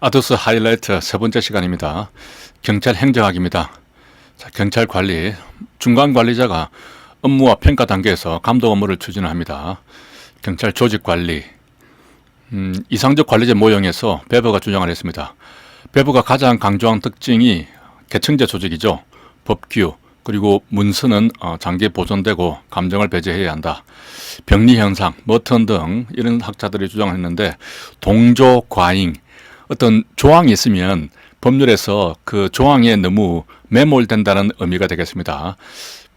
아더스 하이라이트 세 번째 시간입니다. 경찰 행정학입니다. 자, 경찰 관리, 중간 관리자가 업무와 평가 단계에서 감독 업무를 추진합니다. 경찰 조직 관리, 이상적 관리제 모형에서 베버가 주장을 했습니다. 베버가 가장 강조한 특징이 계층제 조직이죠. 법규, 그리고 문서는 장기에 보존되고 감정을 배제해야 한다. 병리 현상, 머튼 등 이런 학자들이 주장을 했는데, 동조 과잉, 어떤 조항이 있으면 법률에서 그 조항에 너무 매몰된다는 의미가 되겠습니다.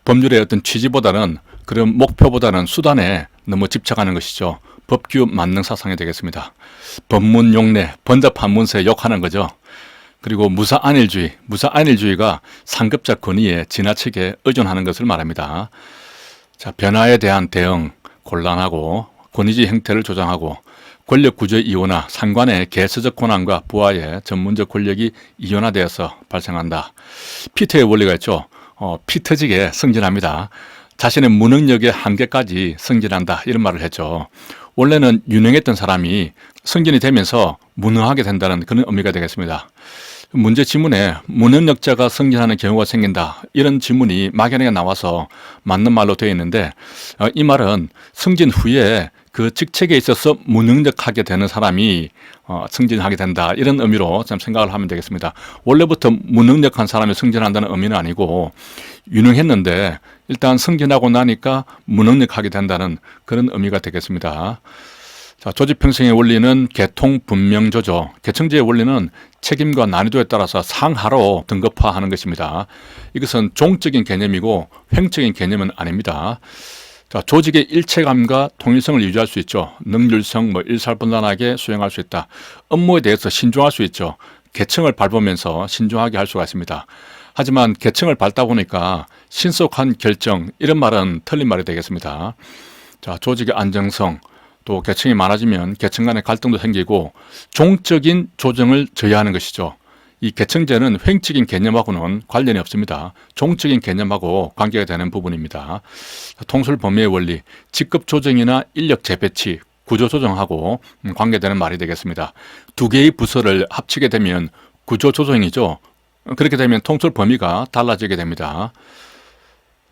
법률의 어떤 취지보다는, 그런 목표보다는 수단에 너무 집착하는 것이죠. 법규 만능 사상이 되겠습니다. 법문 용례, 번잡한 문서에 욕하는 거죠. 그리고 무사안일주의가 상급자 권위에 지나치게 의존하는 것을 말합니다. 자, 변화에 대한 대응, 곤란하고 권위주의 형태를 조장하고 권력 구조의 이원화, 상관의 개서적 권한과 부하의 전문적 권력이 이원화되어서 발생한다. 피터의 원리가 있죠. 피 터지게 승진합니다. 자신의 무능력의 한계까지 승진한다, 이런 말을 했죠. 원래는 유능했던 사람이 승진이 되면서 무능하게 된다는 그런 의미가 되겠습니다. 문제 지문에 무능력자가 승진하는 경우가 생긴다, 이런 지문이 막연하게 나와서 맞는 말로 되어 있는데, 이 말은 승진 후에 그 직책에 있어서 무능력하게 되는 사람이 승진하게 된다, 이런 의미로 좀 생각을 하면 되겠습니다. 원래부터 무능력한 사람이 승진한다는 의미는 아니고, 유능했는데 일단 승진하고 나니까 무능력하게 된다는 그런 의미가 되겠습니다. 자, 조직 평성의 원리는 계통 분명 조조, 계층제의 원리는 책임과 난이도에 따라서 상하로 등급화하는 것입니다. 이것은 종적인 개념이고 횡적인 개념은 아닙니다. 자, 조직의 일체감과 통일성을 유지할 수 있죠. 능률성, 일사분란하게 수행할 수 있다. 업무에 대해서 신중할 수 있죠. 계층을 밟으면서 신중하게 할 수가 있습니다. 하지만 계층을 밟다 보니까 신속한 결정, 이런 말은 틀린 말이 되겠습니다. 자, 조직의 안정성, 또 계층이 많아지면 계층 간의 갈등도 생기고 종적인 조정을 저해하는 것이죠. 이 계층제는 횡적인 개념하고는 관련이 없습니다. 종적인 개념하고 관계가 되는 부분입니다. 통솔 범위의 원리, 직급 조정이나 인력 재배치, 구조 조정하고 관계되는 말이 되겠습니다. 두 개의 부서를 합치게 되면 구조 조정이죠. 그렇게 되면 통솔 범위가 달라지게 됩니다.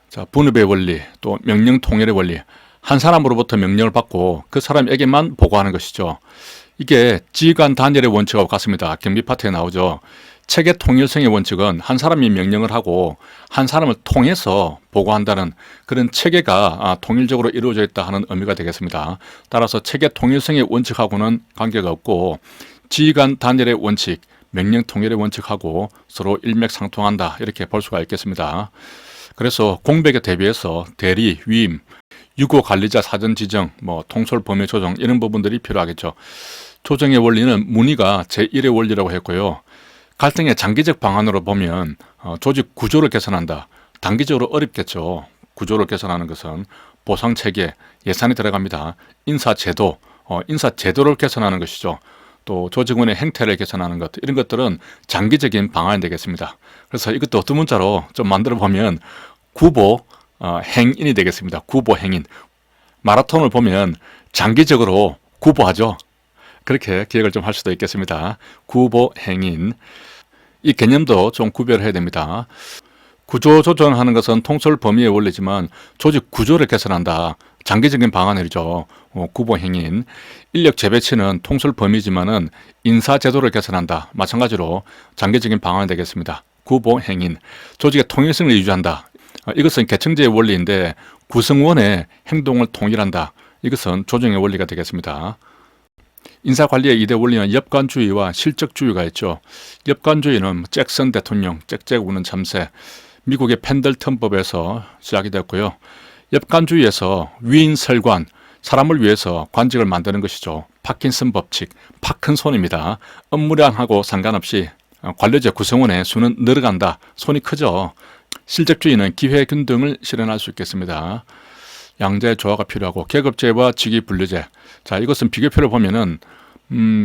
자, 분업의 원리, 또 명령 통일의 원리. 한 사람으로부터 명령을 받고 그 사람에게만 보고하는 것이죠. 이게 지휘관 단열의 원칙하고 같습니다. 경비 파트에 나오죠. 체계 통일성의 원칙은 한 사람이 명령을 하고 한 사람을 통해서 보고한다는 그런 체계가 통일적으로 이루어져 있다 하는 의미가 되겠습니다. 따라서 체계 통일성의 원칙하고는 관계가 없고, 지휘관 단열의 원칙, 명령 통일의 원칙하고 서로 일맥상통한다, 이렇게 볼 수가 있겠습니다. 그래서 공백에 대비해서 대리, 위임, 유고 관리자 사전 지정, 통솔 범위 조정, 이런 부분들이 필요하겠죠. 조정의 원리는 문의가 제1의 원리라고 했고요. 갈등의 장기적 방안으로 보면 조직 구조를 개선한다. 단기적으로 어렵겠죠. 구조를 개선하는 것은 보상체계, 예산이 들어갑니다. 인사제도, 인사제도를 개선하는 것이죠. 또 조직원의 행태를 개선하는 것, 이런 것들은 장기적인 방안이 되겠습니다. 그래서 이것도 두 문자로 좀 만들어 보면 구보 행인이 되겠습니다. 구보 행인. 마라톤을 보면 장기적으로 구보하죠. 그렇게 기억을 좀 할 수도 있겠습니다. 구보 행인. 이 개념도 좀 구별해야 됩니다. 구조 조정하는 것은 통솔 범위의 원리지만 조직 구조를 개선한다. 장기적인 방안이죠. 구보 행인. 인력 재배치는 통솔 범위지만은 인사 제도를 개선한다. 마찬가지로 장기적인 방안이 되겠습니다. 구보 행인. 조직의 통일성을 유지한다. 이것은 계층제의 원리인데 구성원의 행동을 통일한다. 이것은 조정의 원리가 되겠습니다. 인사관리의 2대 원리는 엽관주의와 실적주의가 있죠. 엽관주의는 잭슨 대통령, 짹짹 우는 참새, 미국의 펜들턴법에서 시작이 됐고요. 엽관주의에서 위인설관, 사람을 위해서 관직을 만드는 것이죠. 파킨슨 법칙, 파큰손입니다. 업무량하고 상관없이 관료제 구성원의 수는 늘어간다. 손이 크죠. 실적주의는 기회균등을 실현할 수 있겠습니다. 양자의 조화가 필요하고 계급제와 직위분류제. 자, 이것은 비교표를 보면은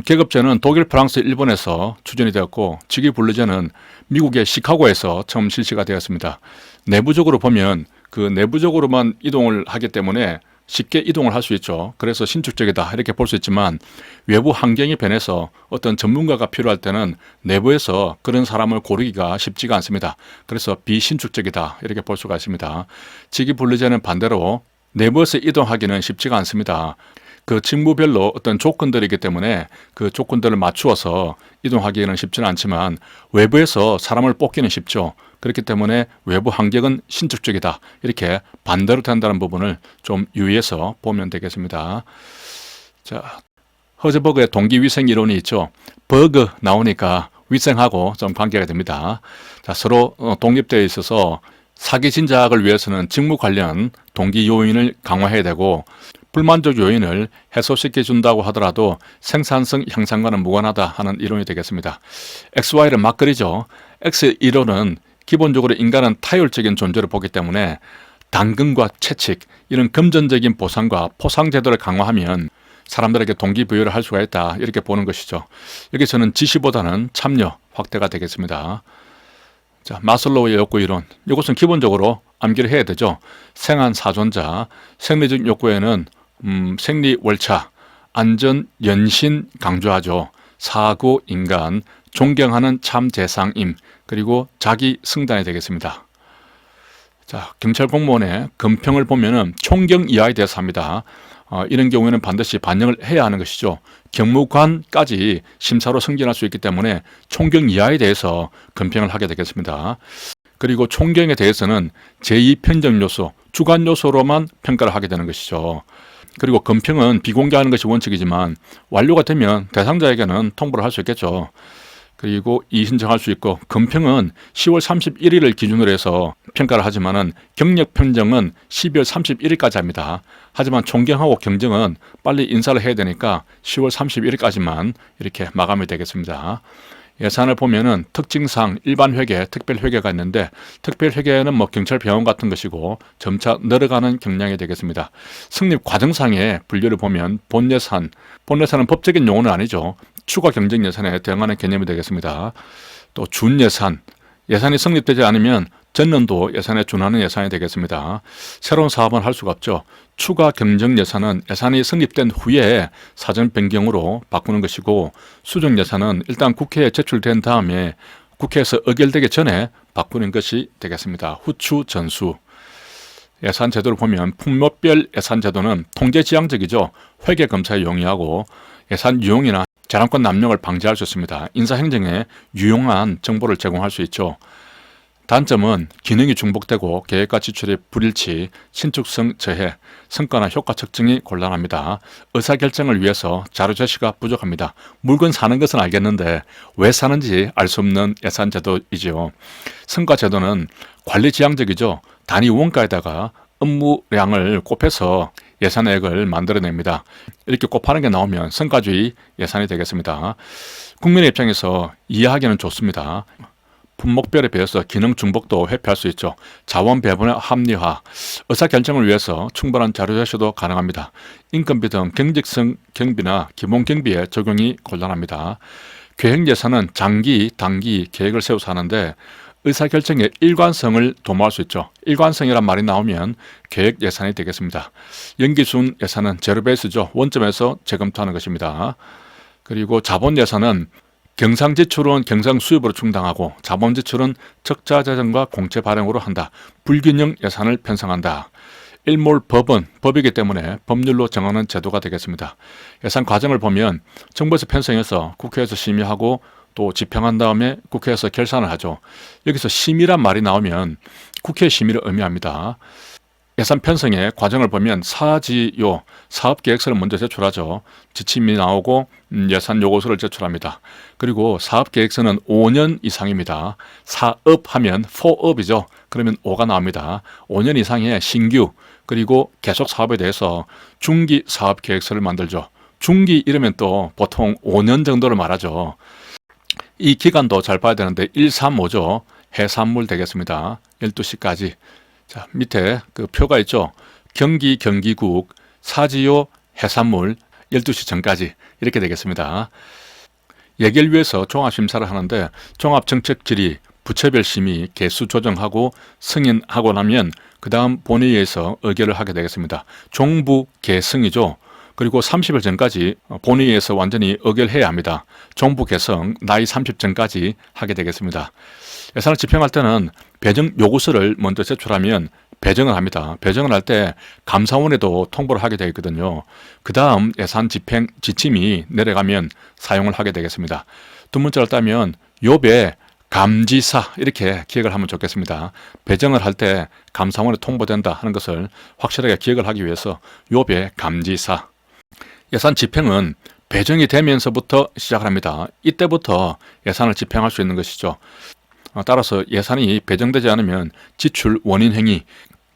계급제는 독일, 프랑스, 일본에서 추진이 되었고, 직위분류제는 미국의 시카고에서 처음 실시가 되었습니다. 내부적으로 보면 그 내부적으로만 이동을 하기 때문에 쉽게 이동을 할 수 있죠. 그래서 신축적이다 이렇게 볼 수 있지만 외부 환경이 변해서 어떤 전문가가 필요할 때는 내부에서 그런 사람을 고르기가 쉽지가 않습니다. 그래서 비신축적이다 이렇게 볼 수가 있습니다. 지기불리제는 반대로 내부에서 이동하기는 쉽지가 않습니다. 그 직무별로 어떤 조건들이기 때문에 그 조건들을 맞추어서 이동하기는 쉽지는 않지만 외부에서 사람을 뽑기는 쉽죠. 그렇기 때문에 외부 환경은 신축적이다. 이렇게 반대로 된다는 부분을 좀 유의해서 보면 되겠습니다. 자, 허즈버그의 동기위생 이론이 있죠. 버그 나오니까 위생하고 좀 관계가 됩니다. 자, 서로 독립되어 있어서 사기 진작을 위해서는 직무 관련 동기 요인을 강화해야 되고 불만족 요인을 해소시켜 준다고 하더라도 생산성 향상과는 무관하다 하는 이론이 되겠습니다. XY는 막걸리죠. X 이론은 기본적으로 인간은 타율적인 존재를 보기 때문에 당근과 채찍 이런 금전적인 보상과 포상 제도를 강화하면 사람들에게 동기부여를 할 수가 있다 이렇게 보는 것이죠. 여기서는 지시보다는 참여 확대가 되겠습니다. 자, 마슬로우의 욕구 이론. 이것은 기본적으로 암기를 해야 되죠. 생한 사존자, 생리적 욕구에는 생리 월차, 안전 연신 강조하죠. 사고 인간, 존경하는 참 대상임, 그리고 자기 승단이 되겠습니다. 자, 경찰 공무원의 금평을 보면은 총경 이하에 대해서 합니다. 이런 경우에는 반드시 반영을 해야 하는 것이죠. 경무관까지 심사로 승진할 수 있기 때문에 총경 이하에 대해서 금평을 하게 되겠습니다. 그리고 총경에 대해서는 제2편적 요소, 주관 요소로만 평가를 하게 되는 것이죠. 그리고 금평은 비공개하는 것이 원칙이지만 완료가 되면 대상자에게는 통보를 할 수 있겠죠. 그리고 이신청할 수 있고 금평은 10월 31일을 기준으로 해서 평가를 하지만은 경력 평정은 12월 31일까지 합니다. 하지만 총경하고 경정은 빨리 인사를 해야 되니까 10월 31일까지만 이렇게 마감이 되겠습니다. 예산을 보면은 특징상 일반 회계, 특별 회계가 있는데 특별 회계는 뭐 경찰 병원 같은 것이고 점차 늘어가는 경향이 되겠습니다. 승립 과정상의 분류를 보면 본예산은 법적인 용어는 아니죠. 추가 경쟁 예산에 대응하는 개념이 되겠습니다. 또 준예산, 예산이 성립되지 않으면 전년도 예산에 준하는 예산이 되겠습니다. 새로운 사업은 할 수가 없죠. 추가 경정 예산은 예산이 성립된 후에 사전 변경으로 바꾸는 것이고 수정 예산은 일단 국회에 제출된 다음에 국회에서 의결되기 전에 바꾸는 것이 되겠습니다. 후추 전수. 예산 제도를 보면 품목별 예산 제도는 통제지향적이죠. 회계검사에 용이하고 예산 유용이나 재량권 남용을 방지할 수 있습니다. 인사행정에 유용한 정보를 제공할 수 있죠. 단점은 기능이 중복되고 계획과 지출의 불일치, 신축성 저해, 성과나 효과 측정이 곤란합니다. 의사결정을 위해서 자료 제시가 부족합니다. 물건 사는 것은 알겠는데 왜 사는지 알 수 없는 예산 제도이지요. 성과 제도는 관리지향적이죠. 단위 원가에다가 업무량을 곱해서 예산액을 만들어냅니다. 이렇게 곱하는 게 나오면 성과주의 예산이 되겠습니다. 국민의 입장에서 이해하기는 좋습니다. 품목별에 비해서 기능 중복도 회피할 수 있죠. 자원 배분의 합리화, 의사결정을 위해서 충분한 자료 제시도 가능합니다. 인건비 등 경직성 경비나 기본 경비에 적용이 곤란합니다. 계획 예산은 장기, 단기 계획을 세워서 하는데 의사결정의 일관성을 도모할 수 있죠. 일관성이란 말이 나오면 계획 예산이 되겠습니다. 연기순 예산은 제로베이스죠. 원점에서 재검토하는 것입니다. 그리고 자본 예산은 경상 지출은 경상 수입으로 충당하고 자본 지출은 적자 재정과 공채 발행으로 한다. 불균형 예산을 편성한다. 일몰 법은 법이기 때문에 법률로 정하는 제도가 되겠습니다. 예산 과정을 보면 정부에서 편성해서 국회에서 심의하고 또 집행한 다음에 국회에서 결산을 하죠. 여기서 심의란 말이 나오면 국회 심의를 의미합니다. 예산 편성의 과정을 보면 사지요, 사업계획서를 먼저 제출하죠. 지침이 나오고 예산 요구서를 제출합니다. 그리고 사업계획서는 5년 이상입니다. 사업하면 포업이죠. 그러면 5가 나옵니다. 5년 이상의 신규 그리고 계속 사업에 대해서 중기 사업계획서를 만들죠. 중기 이러면 또 보통 5년 정도를 말하죠. 이 기간도 잘 봐야 되는데 135죠. 해산물 되겠습니다. 12시까지. 자, 밑에 그 표가 있죠. 경기국, 사지요, 해산물, 12시 전까지 이렇게 되겠습니다. 예결위에서 종합심사를 하는데 종합정책 질의, 부처별 심의, 개수 조정하고 승인하고 나면 그 다음 본회의에서 의결을 하게 되겠습니다. 종부 개승이죠. 그리고 30일 전까지 본회의에서 완전히 의결해야 합니다. 종부 개성 나이 30전까지 하게 되겠습니다. 예산을 집행할 때는 배정 요구서를 먼저 제출하면 배정을 합니다. 배정을 할 때 감사원에도 통보를 하게 되어 있거든요. 그 다음 예산 집행 지침이 내려가면 사용을 하게 되겠습니다. 두 문자를 따면 요배 감지사 이렇게 기억을 하면 좋겠습니다. 배정을 할 때 감사원에 통보된다 하는 것을 확실하게 기억을 하기 위해서 요배 감지사. 예산 집행은 배정이 되면서부터 시작을 합니다. 이때부터 예산을 집행할 수 있는 것이죠. 따라서 예산이 배정되지 않으면 지출 원인 행위,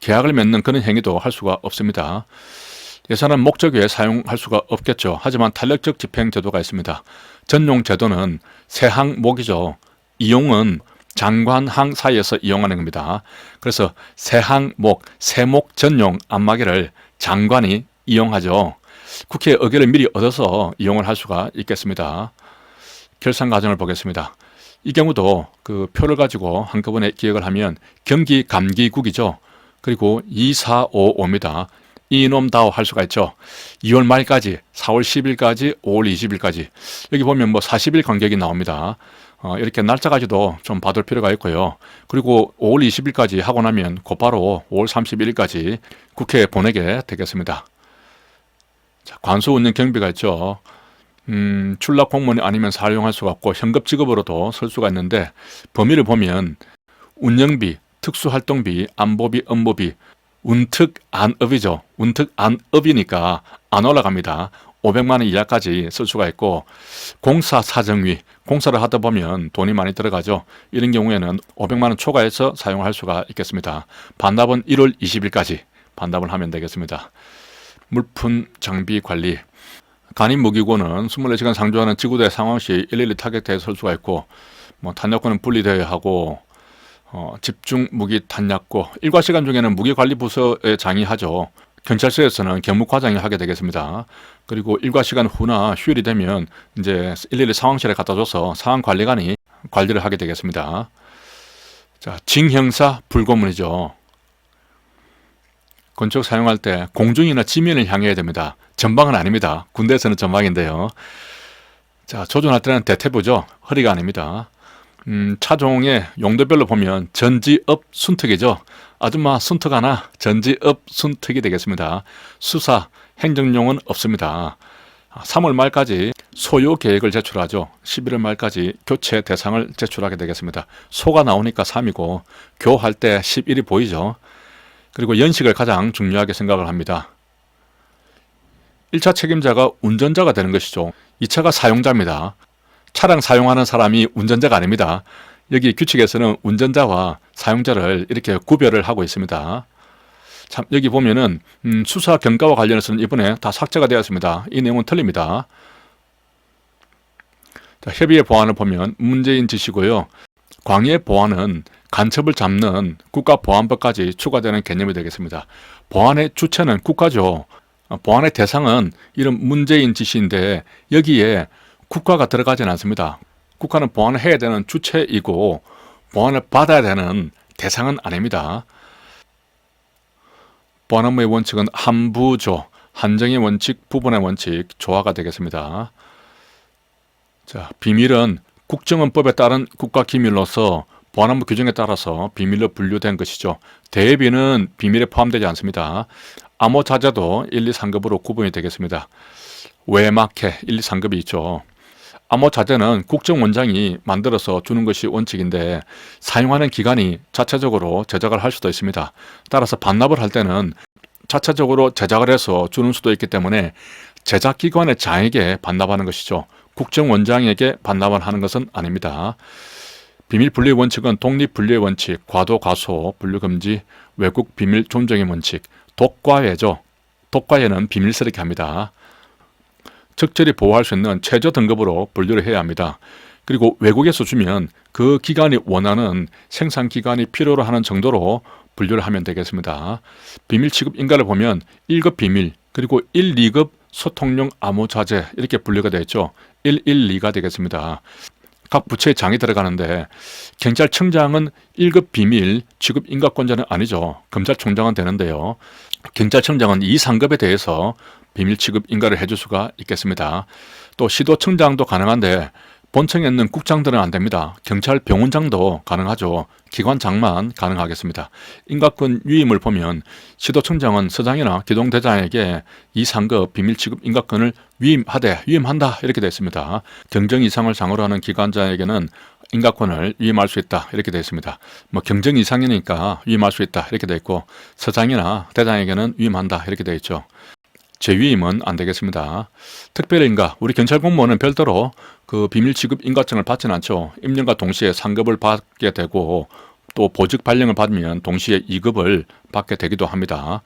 계약을 맺는 그런 행위도 할 수가 없습니다. 예산은 목적 외에 사용할 수가 없겠죠. 하지만 탄력적 집행 제도가 있습니다. 전용 제도는 세항목이죠. 이용은 장관항 사이에서 이용하는 겁니다. 그래서 세항목, 세목 전용 안마기를 장관이 이용하죠. 국회 의결을 미리 얻어서 이용을 할 수가 있겠습니다. 결산 과정을 보겠습니다. 이 경우도 그 표를 가지고 한꺼번에 기억을 하면 경기감기국이죠. 그리고 2455입니다. 이놈다오 할 수가 있죠. 2월 말까지, 4월 10일까지, 5월 20일까지. 여기 보면 뭐 40일 간격이 나옵니다. 이렇게 날짜까지도 좀 봐둘 필요가 있고요. 그리고 5월 20일까지 하고 나면 곧바로 5월 31일까지 국회에 보내게 되겠습니다. 자, 관수 운영 경비가 있죠. 출납 공무원이 아니면 사용할 수가 없고 현금 지급으로도 쓸 수가 있는데 범위를 보면 운영비, 특수활동비, 안보비, 업무비, 운특안업이죠. 운특안업이니까 안 올라갑니다. 500만 원 이하까지 쓸 수가 있고 공사 사정비, 공사를 하다 보면 돈이 많이 들어가죠. 이런 경우에는 500만 원 초과해서 사용할 수가 있겠습니다. 반납은 1월 20일까지 반납을 하면 되겠습니다. 물품 장비 관리. 간입 무기고는 24시간 상주하는 지구대 상황 시 112 타격대에 설 수가 있고 탄약고는 분리되어야 하고 집중 무기 탄약고 일과 시간 중에는 무기관리 부서에 장의하죠. 경찰서에서는 경무과장이 하게 되겠습니다. 그리고 일과 시간 후나 휴일이 되면 이제 112 상황실에 갖다 줘서 상황관리관이 관리를 하게 되겠습니다. 자, 징형사 불고문이죠. 건축 사용할 때 공중이나 지면을 향해야 됩니다. 전방은 아닙니다. 군대에서는 전방인데요. 자, 조준할 때는 대퇴부죠. 허리가 아닙니다. 차종의 용도별로 보면 전지업 순특이죠. 아줌마 순특 하나, 전지업 순특이 되겠습니다. 수사, 행정용은 없습니다. 3월 말까지 소요 계획을 제출하죠. 11월 말까지 교체 대상을 제출하게 되겠습니다. 소가 나오니까 3이고 교할 때 11이 보이죠. 그리고 연식을 가장 중요하게 생각을 합니다. 1차 책임자가 운전자가 되는 것이죠. 2차가 사용자입니다. 차량 사용하는 사람이 운전자가 아닙니다. 여기 규칙에서는 운전자와 사용자를 이렇게 구별을 하고 있습니다. 참, 여기 보면은 수사 경과와 관련해서는 이번에 다 삭제가 되었습니다. 이 내용은 틀립니다. 자, 협의의 보안을 보면 문재인 지시고요. 광해 보안은 간첩을 잡는 국가보안법까지 추가되는 개념이 되겠습니다. 보안의 주체는 국가죠. 보안의 대상은 이런 문재인 지시인데 여기에 국가가 들어가지는 않습니다. 국가는 보안을 해야 되는 주체이고 보안을 받아야 되는 대상은 아닙니다. 보안 업무의 원칙은 한부조, 한정의 원칙, 부분의 원칙, 조화가 되겠습니다. 자, 비밀은 국정원법에 따른 국가기밀로서 보안업무 규정에 따라서 비밀로 분류된 것이죠. 대비는 비밀에 포함되지 않습니다. 암호자재도 1, 2, 3급으로 구분이 되겠습니다. 외마케 1, 2, 3급이 있죠. 암호자재는 국정원장이 만들어서 주는 것이 원칙인데 사용하는 기관이 자체적으로 제작을 할 수도 있습니다. 따라서 반납을 할 때는 자체적으로 제작을 해서 주는 수도 있기 때문에 제작기관의 장에게 반납하는 것이죠. 국정원장에게 반납을 하는 것은 아닙니다. 비밀 분류의 원칙은 독립 분류의 원칙, 과도 과소, 분류 금지, 외국 비밀 존중의 원칙, 독과외죠. 독과외는 비밀스럽게 합니다. 적절히 보호할 수 있는 최저 등급으로 분류를 해야 합니다. 그리고 외국에서 주면 그 기관이 원하는 생산 기관이 필요로 하는 정도로 분류를 하면 되겠습니다. 비밀 취급 인가를 보면 1급 비밀, 그리고 1, 2급 소통용 암호자재 이렇게 분류가 되어 있죠. 1, 1, 2가 되겠습니다. 각 부처의 장이 들어가는데 경찰청장은 1급 비밀 취급 인가권자는 아니죠. 검찰총장은 되는데요. 경찰청장은 이 상급에 대해서 비밀 취급 인가를 해줄 수가 있겠습니다. 또 시도청장도 가능한데 본청에 있는 국장들은 안 됩니다. 경찰병원장도 가능하죠. 기관장만 가능하겠습니다. 인가권 유임을 보면 시도청장은 서장이나 기동대장에게 이 상급 비밀 취급 인가권을 유임한다 이렇게 되어 있습니다. 경정 이상을 상으로 하는 기관장에게는 인가권을 유임할 수 있다 이렇게 되어 있습니다. 뭐 경정 이상이니까 유임할 수 있다 이렇게 되어 있고 서장이나 대장에게는 유임한다 이렇게 되어 있죠. 재위임은 안 되겠습니다. 특별인가 우리 경찰 공무원은 별도로 그 비밀 취급 인가증을 받지는 않죠. 임명과 동시에 상급을 받게 되고 또 보직 발령을 받으면 동시에 2급을 받게 되기도 합니다.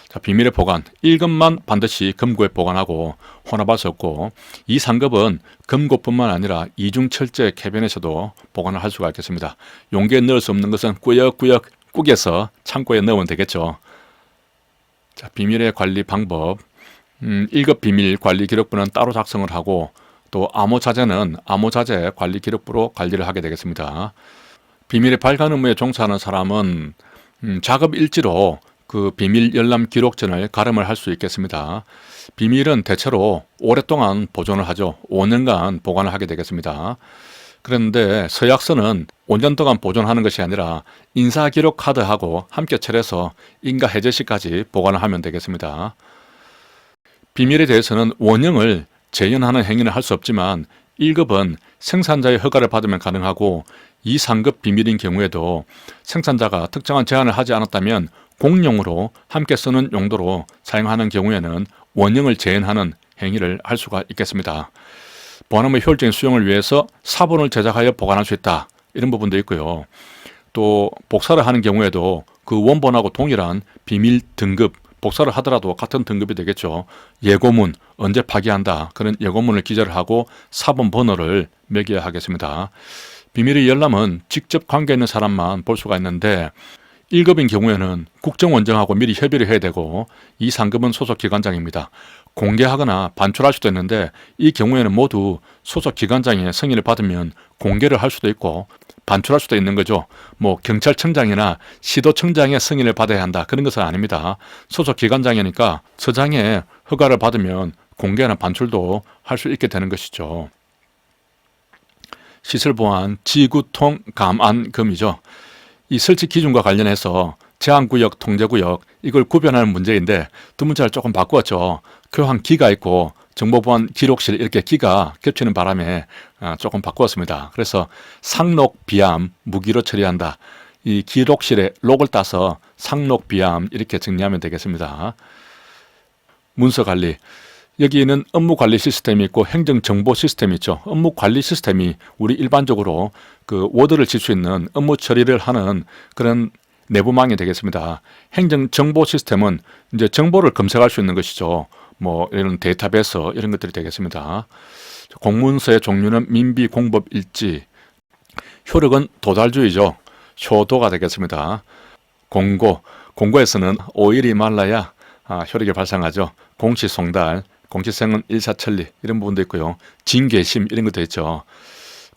자, 비밀의 보관 1급만 반드시 금고에 보관하고 혼합할 수 없고 이 상급은 금고뿐만 아니라 이중철제 캐비넷에도 보관을 할 수가 있겠습니다. 용기에 넣을 수 없는 것은 꾸역꾸역 꾸겨서 창고에 넣으면 되겠죠. 자, 비밀의 관리 방법 1급 비밀 관리 기록부는 따로 작성을 하고 또 암호자재는 암호자재 관리 기록부로 관리를 하게 되겠습니다. 비밀의 발간 업무에 종사하는 사람은 작업 일지로 그 비밀 열람 기록전을 가름을 할 수 있겠습니다. 비밀은 대체로 오랫동안 보존을 하죠. 5년간 보관을 하게 되겠습니다. 그런데 서약서는 5년 동안 보존하는 것이 아니라 인사기록 카드하고 함께 칠해서 인가 해제 시까지 보관을 하면 되겠습니다. 비밀에 대해서는 원형을 재현하는 행위는 할 수 없지만 1급은 생산자의 허가를 받으면 가능하고 이 상급 비밀인 경우에도 생산자가 특정한 제한을 하지 않았다면 공용으로 함께 쓰는 용도로 사용하는 경우에는 원형을 재현하는 행위를 할 수가 있겠습니다. 보안업무 효율적인 수용을 위해서 사본을 제작하여 보관할 수 있다. 이런 부분도 있고요. 또 복사를 하는 경우에도 그 원본하고 동일한 비밀 등급 복사를 하더라도 같은 등급이 되겠죠. 예고문, 언제 파기한다. 그런 예고문을 기재를 하고 사본 번호를 매겨야 하겠습니다. 비밀의 열람은 직접 관계 있는 사람만 볼 수가 있는데 1급인 경우에는 국정원장하고 미리 협의를 해야 되고 이 상급은 소속 기관장입니다. 공개하거나 반출할 수도 있는데 이 경우에는 모두 소속 기관장의 승인을 받으면 공개를 할 수도 있고 반출할 수도 있는 거죠. 뭐 경찰청장이나 시도청장의 승인을 받아야 한다. 그런 것은 아닙니다. 소속 기관장이니까 서장의 허가를 받으면 공개나 반출도 할 수 있게 되는 것이죠. 시설보안 지구통 감안금이죠. 이 설치 기준과 관련해서 제한구역, 통제구역 이걸 구별하는 문제인데 두 문자를 조금 바꾸었죠. 교환 기가 있고 정보보안 기록실 이렇게 기가 겹치는 바람에 조금 바꾸었습니다. 그래서 상록, 비암, 무기로 처리한다. 이 기록실에 록을 따서 상록, 비암 이렇게 정리하면 되겠습니다. 문서관리. 여기는 업무관리 시스템이 있고 행정정보 시스템이 있죠. 업무관리 시스템이 우리 일반적으로 그 워드를 칠 수 있는 업무 처리를 하는 그런 내부망이 되겠습니다. 행정정보 시스템은 이제 정보를 검색할 수 있는 것이죠. 뭐 이런 데이터베이스 이런 것들이 되겠습니다. 공문서의 종류는 민비, 공법, 일지. 효력은 도달주의죠. 효도가 되겠습니다. 공고에서는 5일이 말라야 효력이 발생하죠. 공시송달, 공시생은 일사천리 이런 부분도 있고요. 징계심 이런 것도 있죠.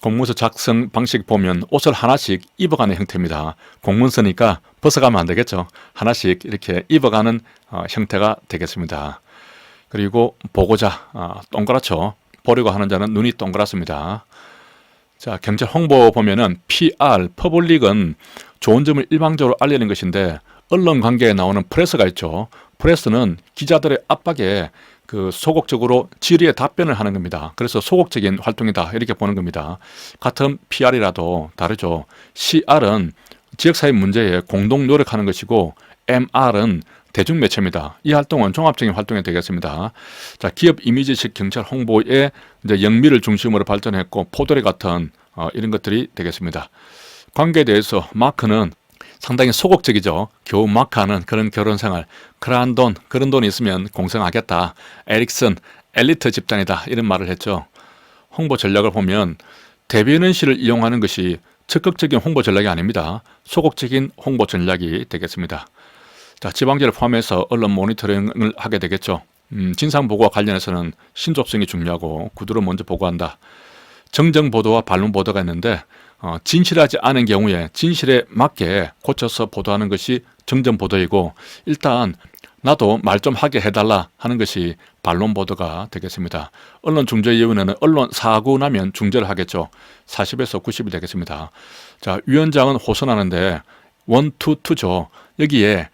공문서 작성 방식 보면 옷을 하나씩 입어가는 형태입니다. 공문서니까 벗어가면 안 되겠죠. 하나씩 이렇게 입어가는 형태가 되겠습니다. 그리고 보고자 동그랗죠. 보려고 하는 자는 눈이 동그랗습니다. 자, 경찰 홍보 보면은 PR, 퍼블릭은 좋은 점을 일방적으로 알리는 것인데 언론 관계에 나오는 프레스가 있죠. 프레스는 기자들의 압박에 그 소극적으로 질의에 답변을 하는 겁니다. 그래서 소극적인 활동이다 이렇게 보는 겁니다. 같은 PR이라도 다르죠. CR은 지역사회 문제에 공동 노력하는 것이고 MR은 대중매체입니다. 이 활동은 종합적인 활동이 되겠습니다. 자, 기업 이미지식 경찰 홍보에 이제 영미를 중심으로 발전했고 포도리 같은 이런 것들이 되겠습니다. 관계에 대해서 마크는 상당히 소극적이죠. 겨우 마크하는 그런 결혼생활, 그러한 돈, 그런 돈이 있으면 공생하겠다. 에릭슨, 엘리트 집단이다. 이런 말을 했죠. 홍보 전략을 보면 대변인실을 이용하는 것이 적극적인 홍보 전략이 아닙니다. 소극적인 홍보 전략이 되겠습니다. 자, 지방제를 포함해서 언론 모니터링을 하게 되겠죠. 진상보고와 관련해서는 신속성이 중요하고 구두로 먼저 보고한다. 정정 보도와 반론 보도가 있는데 진실하지 않은 경우에 진실에 맞게 고쳐서 보도하는 것이 정정 보도이고, 일단 나도 말 좀 하게 해달라 하는 것이 반론 보도가 되겠습니다. 언론중재위원회는 언론 사고 나면 중재를 하겠죠. 40에서 90이 되겠습니다. 자, 위원장은 호선하는데 1, 2, 2죠. 여기에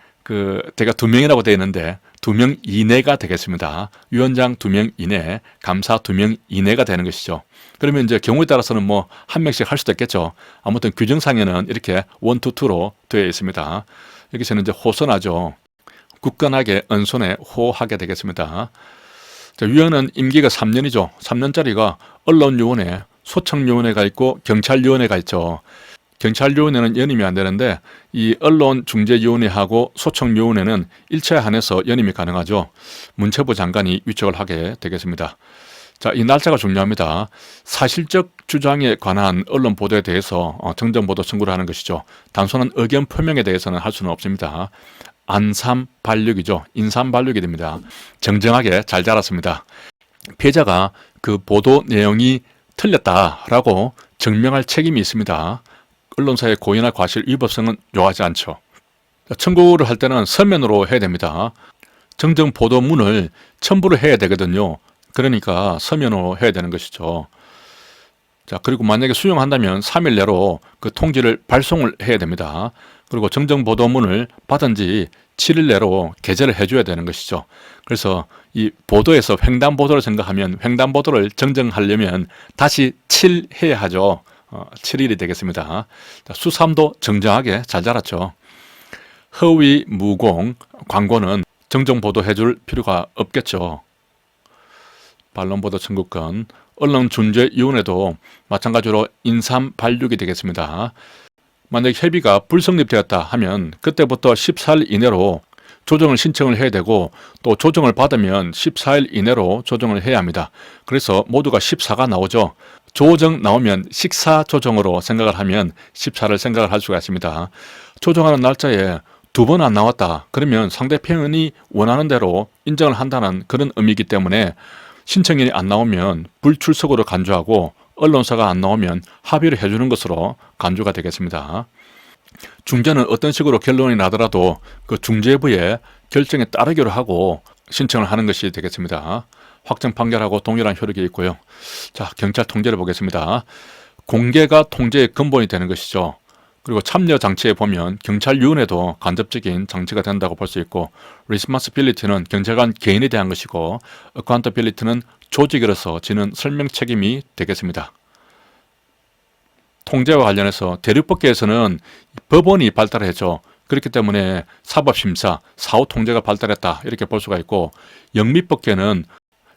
제가 2명이라고 되어 있는데 2명 이내가 되겠습니다. 위원장 2명 이내, 감사 2명 이내가 되는 것이죠. 그러면 이제 경우에 따라서는 뭐 한 명씩 할 수도 있겠죠. 아무튼 규정상에는 이렇게 1, 2, 2로 되어 있습니다. 여기서는 이제 호선하죠. 굳건하게 언손에 호하게 되겠습니다. 자, 위원은 임기가 3년이죠. 3년짜리가 언론위원회, 소청위원회가 있고 경찰위원회가 있죠. 경찰위원회는 연임이 안 되는데 이 언론중재위원회하고 소청위원회는 일체에 한해서 연임이 가능하죠. 문체부 장관이 위촉을 하게 되겠습니다. 자, 이 날짜가 중요합니다. 사실적 주장에 관한 언론 보도에 대해서 정정보도 청구를 하는 것이죠. 단순한 의견 표명에 대해서는 할 수는 없습니다. 안삼발육이죠. 인삼발육이 됩니다. 정정하게 잘 자랐습니다. 피해자가 그 보도 내용이 틀렸다라고 증명할 책임이 있습니다. 언론사의 고의나 과실 위법성은 요하지 않죠. 청구를 할 때는 서면으로 해야 됩니다. 정정 보도문을 첨부를 해야 되거든요. 그러니까 서면으로 해야 되는 것이죠. 자, 그리고 만약에 수용한다면 3일 내로 그 통지를 발송을 해야 됩니다. 그리고 정정 보도문을 받은 지 7일 내로 게재를 해줘야 되는 것이죠. 그래서 이 보도에서 횡단 보도를 생각하면 횡단 보도를 정정하려면 다시 7해야 하죠. 7일이 되겠습니다. 자, 수삼도 정정하게 잘 자랐죠. 허위, 무공, 광고는 정정 보도해 줄 필요가 없겠죠. 반론보도 청구권, 언론중재위원회도 마찬가지로 인삼발육이 되겠습니다. 만약 협의가 불성립되었다 하면 그때부터 14일 이내로 조정을 신청을 해야 되고, 또 조정을 받으면 14일 이내로 조정을 해야 합니다. 그래서 모두가 14가 나오죠. 조정 나오면 식사 조정으로 생각을 하면 14를 생각을 할 수가 있습니다. 조정하는 날짜에 2번 안 나왔다 그러면 상대편이 원하는 대로 인정을 한다는 그런 의미이기 때문에 신청인이 안 나오면 불출석으로 간주하고, 언론사가 안 나오면 합의를 해주는 것으로 간주가 되겠습니다. 중재는 어떤 식으로 결론이 나더라도 그 중재부의 결정에 따르기로 하고 신청을 하는 것이 되겠습니다. 확정 판결하고 동일한 효력이 있고요. 자, 경찰 통제를 보겠습니다. 공개가 통제의 근본이 되는 것이죠. 그리고 참여 장치에 보면 경찰위원회도 간접적인 장치가 된다고 볼 수 있고, responsibility는 경찰관 개인에 대한 것이고, accountability는 조직으로서 지는 설명 책임이 되겠습니다. 통제와 관련해서 대륙법계에서는 법원이 발달했죠. 그렇기 때문에 사법심사, 사후통제가 발달했다 이렇게 볼 수가 있고, 영미법계는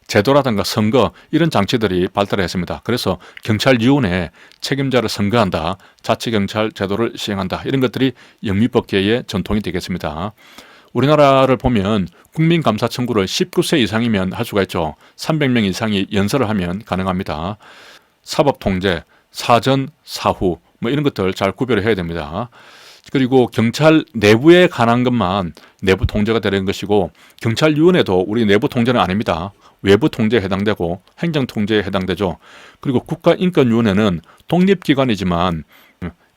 제도라든가 선거 이런 장치들이 발달했습니다. 그래서 경찰위원회 책임자를 선거한다, 자치경찰 제도를 시행한다, 이런 것들이 영미법계의 전통이 되겠습니다. 우리나라를 보면 국민감사 청구를 19세 이상이면 할 수가 있죠. 300명 이상이 연설을 하면 가능합니다. 사법통제, 사전, 사후 뭐 이런 것들 잘 구별을 해야 됩니다. 그리고 경찰 내부에 관한 것만 내부 통제가 되는 것이고, 경찰위원회도 우리 내부 통제는 아닙니다. 외부 통제에 해당되고 행정 통제에 해당되죠. 그리고 국가인권위원회는 독립기관이지만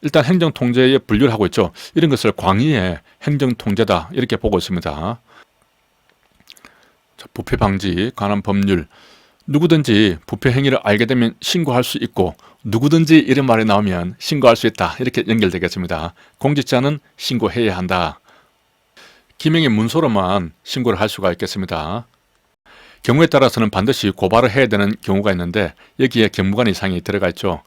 일단 행정 통제에 분류를 하고 있죠. 이런 것을 광의의 행정 통제다 이렇게 보고 있습니다. 자, 부패 방지 관한 법률. 누구든지 부패 행위를 알게 되면 신고할 수 있고, 누구든지 이런 말이 나오면 신고할 수 있다 이렇게 연결되겠습니다. 공직자는 신고해야 한다. 기명의 문서로만 신고를 할 수가 있겠습니다. 경우에 따라서는 반드시 고발을 해야 되는 경우가 있는데 여기에 경무관 이상이 들어가 있죠.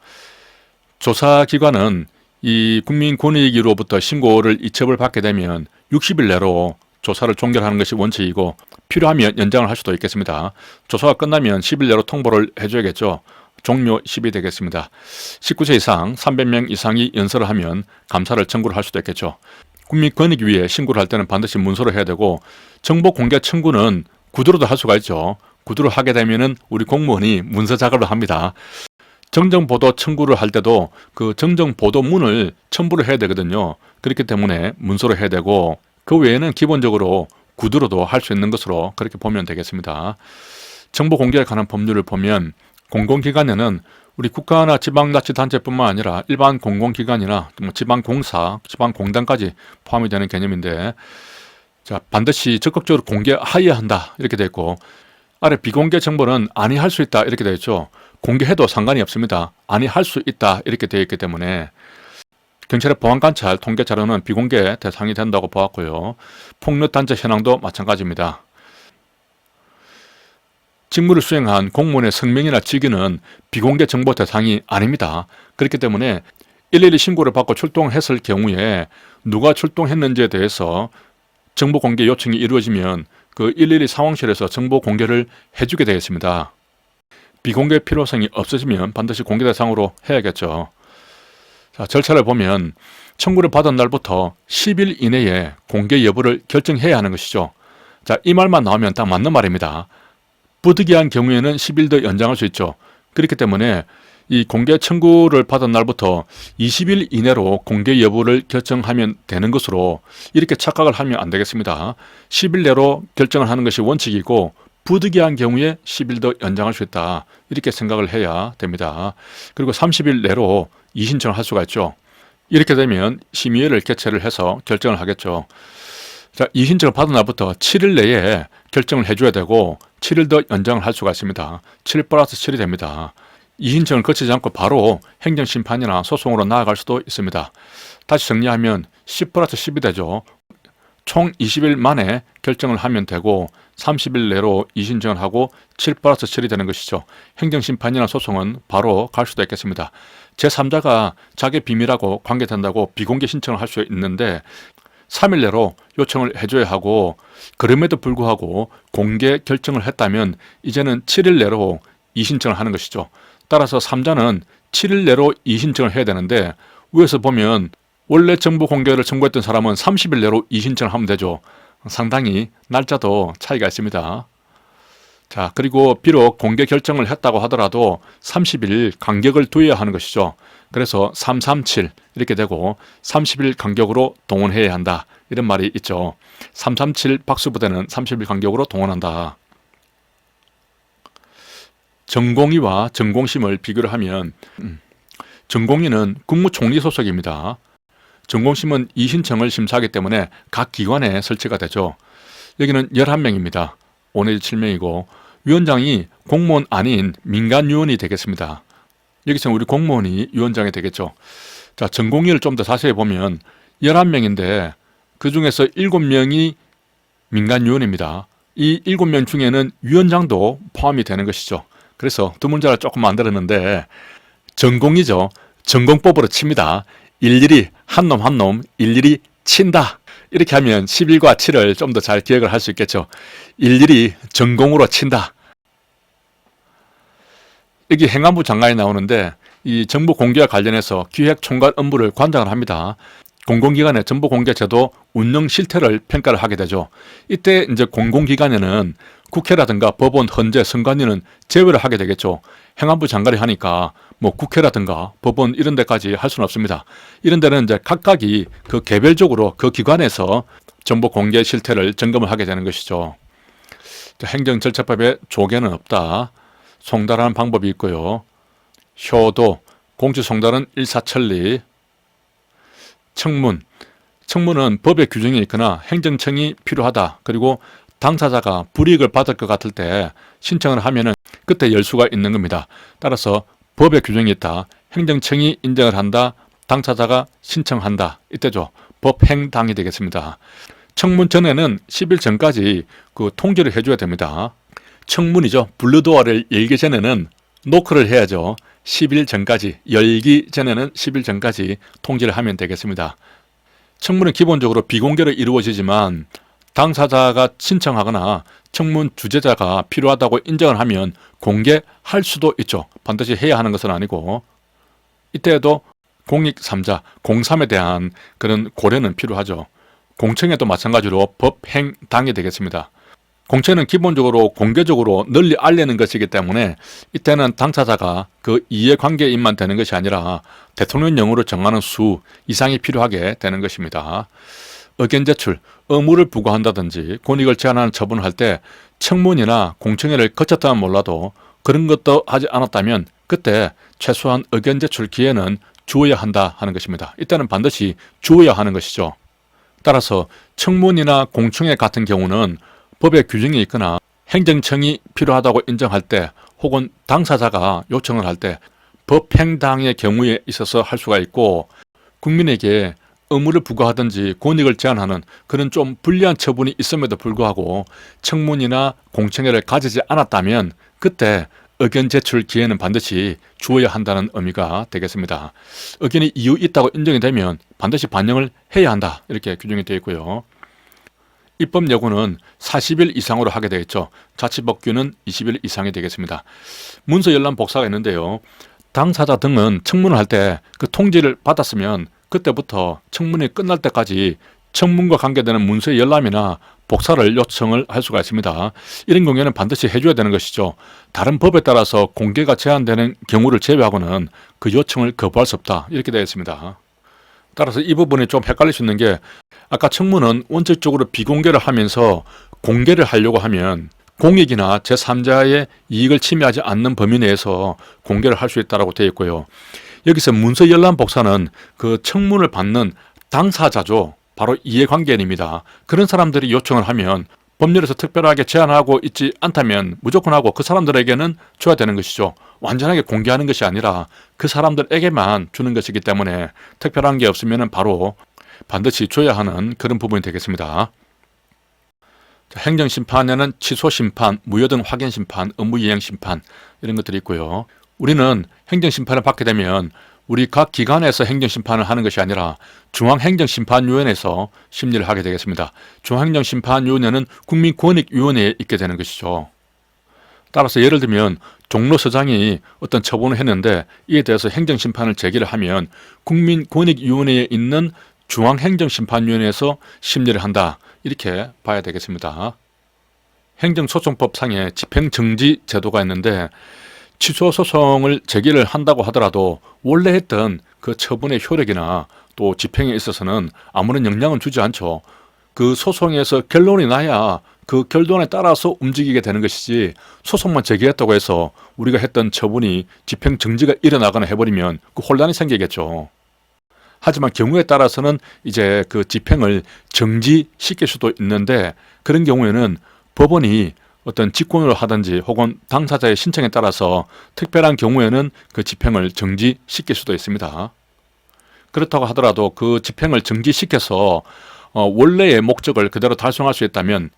조사기관은 이 국민권익위로부터 신고를 이첩을 받게 되면 60일 내로 조사를 종결하는 것이 원칙이고, 필요하면 연장을 할 수도 있겠습니다. 조사가 끝나면 10일 내로 통보를 해줘야겠죠. 종료 10이 되겠습니다. 19세 이상 300명 이상이 연설을 하면 감사를 청구를 할 수도 있겠죠. 국민권익위에 신고를 할 때는 반드시 문서로 해야 되고, 정보 공개 청구는 구두로도 할 수가 있죠. 구두로 하게 되면은 우리 공무원이 문서 작업을 합니다. 정정보도 청구를 할 때도 그 정정보도문을 첨부를 해야 되거든요. 그렇기 때문에 문서로 해야 되고, 그 외에는 기본적으로 구두로도 할 수 있는 것으로 그렇게 보면 되겠습니다. 정보 공개에 관한 법률을 보면 공공기관에는 우리 국가나 지방자치단체뿐만 아니라 일반 공공기관이나 지방공사, 지방공단까지 포함이 되는 개념인데, 자, 반드시 적극적으로 공개하여야 한다 이렇게 되어 있고, 아래 비공개 정보는 안이할 수 있다 이렇게 되어 있죠. 공개해도 상관이 없습니다. 안이할 수 있다 이렇게 되어 있기 때문에 경찰의 보안관찰 통계 자료는 비공개 대상이 된다고 보았고요. 폭력단체 현황도 마찬가지입니다. 직무를 수행한 공무원의 성명이나 직위는 비공개 정보 대상이 아닙니다. 그렇기 때문에 112 신고를 받고 출동했을 경우에 누가 출동했는지에 대해서 정보 공개 요청이 이루어지면 그 112 상황실에서 정보 공개를 해주게 되어 있습니다. 비공개 필요성이 없어지면 반드시 공개 대상으로 해야겠죠. 자, 절차를 보면 청구를 받은 날부터 10일 이내에 공개 여부를 결정해야 하는 것이죠. 자, 이 말만 나오면 딱 맞는 말입니다. 부득이한 경우에는 10일 더 연장할 수 있죠. 그렇기 때문에 이 공개 청구를 받은 날부터 20일 이내로 공개 여부를 결정하면 되는 것으로 이렇게 착각을 하면 안 되겠습니다. 10일 내로 결정을 하는 것이 원칙이고 부득이한 경우에 10일 더 연장할 수 있다. 이렇게 생각을 해야 됩니다. 그리고 30일 내로 이의신청을 할 수가 있죠. 이렇게 되면 심의회를 개최를 해서 결정을 하겠죠. 자, 이의신청을 받은 날부터 7일 내에 결정을 해줘야 되고 7일 더 연장을 할 수가 있습니다. 7 플러스 7이 됩니다. 이의신청을 거치지 않고 바로 행정심판이나 소송으로 나아갈 수도 있습니다. 다시 정리하면 10 플러스 10이 되죠. 총 20일 만에 결정을 하면 되고 30일 내로 이의신청을 하고 7 플러스 7이 되는 것이죠. 행정심판이나 소송은 바로 갈 수도 있겠습니다. 제3자가 자기 비밀하고 관계된다고 비공개 신청을 할 수 있는데 3일 내로 요청을 해줘야 하고 그럼에도 불구하고 공개 결정을 했다면 이제는 7일 내로 이의신청을 하는 것이죠. 따라서 3자는 7일 내로 이의신청을 해야 되는데 위에서 보면 원래 정보 공개를 청구했던 사람은 30일 내로 이의신청을 하면 되죠. 상당히 날짜도 차이가 있습니다. 자, 그리고 비록 공개 결정을 했다고 하더라도 30일 간격을 두어야 하는 것이죠. 그래서 337 이렇게 되고 30일 간격으로 동원해야 한다. 이런 말이 있죠. 337 박수부대는 30일 간격으로 동원한다. 전공의와 전공심을 비교를 하면 전공의는 국무총리 소속입니다. 전공심은 이의신청을 심사하기 때문에 각 기관에 설치가 되죠. 여기는 11명입니다. 5 내지 7명이고 위원장이 공무원 아닌 민간위원이 되겠습니다. 여기서는 우리 공무원이 위원장이 되겠죠. 자, 전공의를 좀 더 자세히 보면 11명인데 그 중에서 7명이 민간위원입니다. 이 7명 중에는 위원장도 포함이 되는 것이죠. 그래서 두 문자를 조금 만들었는데 전공이죠. 전공법으로 칩니다. 일일이 한 놈 한 놈 일일이 친다. 이렇게 하면 11과 7을 좀 더 잘 기억을 할 수 있겠죠. 일일이 전공으로 친다. 여기 행안부 장관이 나오는데 이 정보 공개와 관련해서 기획총괄 업무를 관장을 합니다. 공공기관의 정보 공개 제도 운영 실태를 평가를 하게 되죠. 이때 이제 공공기관에는 국회라든가 법원, 헌재, 선관위는 제외를 하게 되겠죠. 행안부 장관이 하니까 뭐 국회라든가 법원 이런 데까지 할 수는 없습니다. 이런 데는 이제 각각이 그 개별적으로 그 기관에서 정보 공개 실태를 점검을 하게 되는 것이죠. 행정절차법에 조계는 없다. 송달하는 방법이 있고요. 효도, 공지송달은 일사천리. 청문은 법의 규정이 있거나 행정청이 필요하다. 그리고 당사자가 불이익을 받을 것 같을 때 신청을 하면은 그때 열 수가 있는 겁니다. 따라서 법의 규정이 있다. 행정청이 인정을 한다. 당사자가 신청한다. 이때죠. 법행당이 되겠습니다. 청문 전에는 10일 전까지 그 통지를 해줘야 됩니다. 청문이죠. 블루도어를 열기 전에는 노크를 해야죠. 10일 전까지, 열기 전에는 10일 전까지 통지를 하면 되겠습니다. 청문은 기본적으로 비공개로 이루어지지만 당사자가 신청하거나 청문 주재자가 필요하다고 인정을 하면 공개할 수도 있죠. 반드시 해야 하는 것은 아니고 이때에도 공익 3자, 공삼에 대한 그런 고려는 필요하죠. 공청회도 마찬가지로 법행당이 되겠습니다. 공청회는 기본적으로 공개적으로 널리 알리는 것이기 때문에 이때는 당사자가 그 이해관계인만 되는 것이 아니라 대통령령으로 정하는 수 이상이 필요하게 되는 것입니다. 의견 제출, 의무를 부과한다든지 권익을 제한하는 처분을 할 때 청문이나 공청회를 거쳤다면 몰라도 그런 것도 하지 않았다면 그때 최소한 의견 제출 기회는 주어야 한다 하는 것입니다. 이때는 반드시 주어야 하는 것이죠. 따라서 청문이나 공청회 같은 경우는 법에 규정이 있거나 행정청이 필요하다고 인정할 때 혹은 당사자가 요청을 할 때 법행당의 경우에 있어서 할 수가 있고, 국민에게 의무를 부과하든지 권익을 제한하는 그런 좀 불리한 처분이 있음에도 불구하고 청문이나 공청회를 가지지 않았다면 그때 의견 제출 기회는 반드시 주어야 한다는 의미가 되겠습니다. 의견이 이유 있다고 인정이 되면 반드시 반영을 해야 한다, 이렇게 규정이 되어 있고요. 입법 예고는 40일 이상으로 하게 되어 있죠. 자치법규는 20일 이상이 되겠습니다. 문서 열람 복사가 있는데요. 당사자 등은 청문을 할 때 그 통지를 받았으면 그때부터 청문이 끝날 때까지 청문과 관계되는 문서의 열람이나 복사를 요청을 할 수가 있습니다. 이런 경우에는 반드시 해줘야 되는 것이죠. 다른 법에 따라서 공개가 제한되는 경우를 제외하고는 그 요청을 거부할 수 없다, 이렇게 되어 있습니다. 따라서 이 부분이 좀 헷갈릴 수 있는 게, 아까 청문은 원칙적으로 비공개를 하면서 공개를 하려고 하면 공익이나 제3자의 이익을 침해하지 않는 범위 내에서 공개를 할 수 있다고 되어 있고요. 여기서 문서 열람 복사는 그 청문을 받는 당사자죠. 바로 이해관계인입니다. 그런 사람들이 요청을 하면 법률에서 특별하게 제한하고 있지 않다면 무조건 하고 그 사람들에게는 줘야 되는 것이죠. 완전하게 공개하는 것이 아니라 그 사람들에게만 주는 것이기 때문에 특별한 게 없으면 바로 반드시 줘야 하는 그런 부분이 되겠습니다. 행정심판에는 취소심판, 무효등 확인심판, 업무이행심판 이런 것들이 있고요. 우리는 행정심판을 받게 되면 우리 각 기관에서 행정심판을 하는 것이 아니라 중앙행정심판위원회에서 심리를 하게 되겠습니다. 중앙행정심판위원회는 국민권익위원회에 있게 되는 것이죠. 따라서 예를 들면 종로서장이 어떤 처분을 했는데 이에 대해서 행정심판을 제기를 하면 국민권익위원회에 있는 중앙행정심판위원회에서 심리를 한다, 이렇게 봐야 되겠습니다. 행정소송법상에 집행정지 제도가 있는데 취소소송을 제기를 한다고 하더라도 원래 했던 그 처분의 효력이나 또 집행에 있어서는 아무런 영향은 주지 않죠. 그 소송에서 결론이 나야 그 결론에 따라서 움직이게 되는 것이지, 소송만 제기했다고 해서 우리가 했던 처분이 집행정지가 일어나거나 해버리면 그 혼란이 생기겠죠. 하지만 경우에 따라서는 이제 그 집행을 정지시킬 수도 있는데, 그런 경우에는 법원이 어떤 직권으로 하든지 혹은 당사자의 신청에 따라서 특별한 경우에는 그 집행을 정지시킬 수도 있습니다. 그렇다고 하더라도 그 집행을 정지시켜서 원래의 목적을 그대로 달성할 수 있다면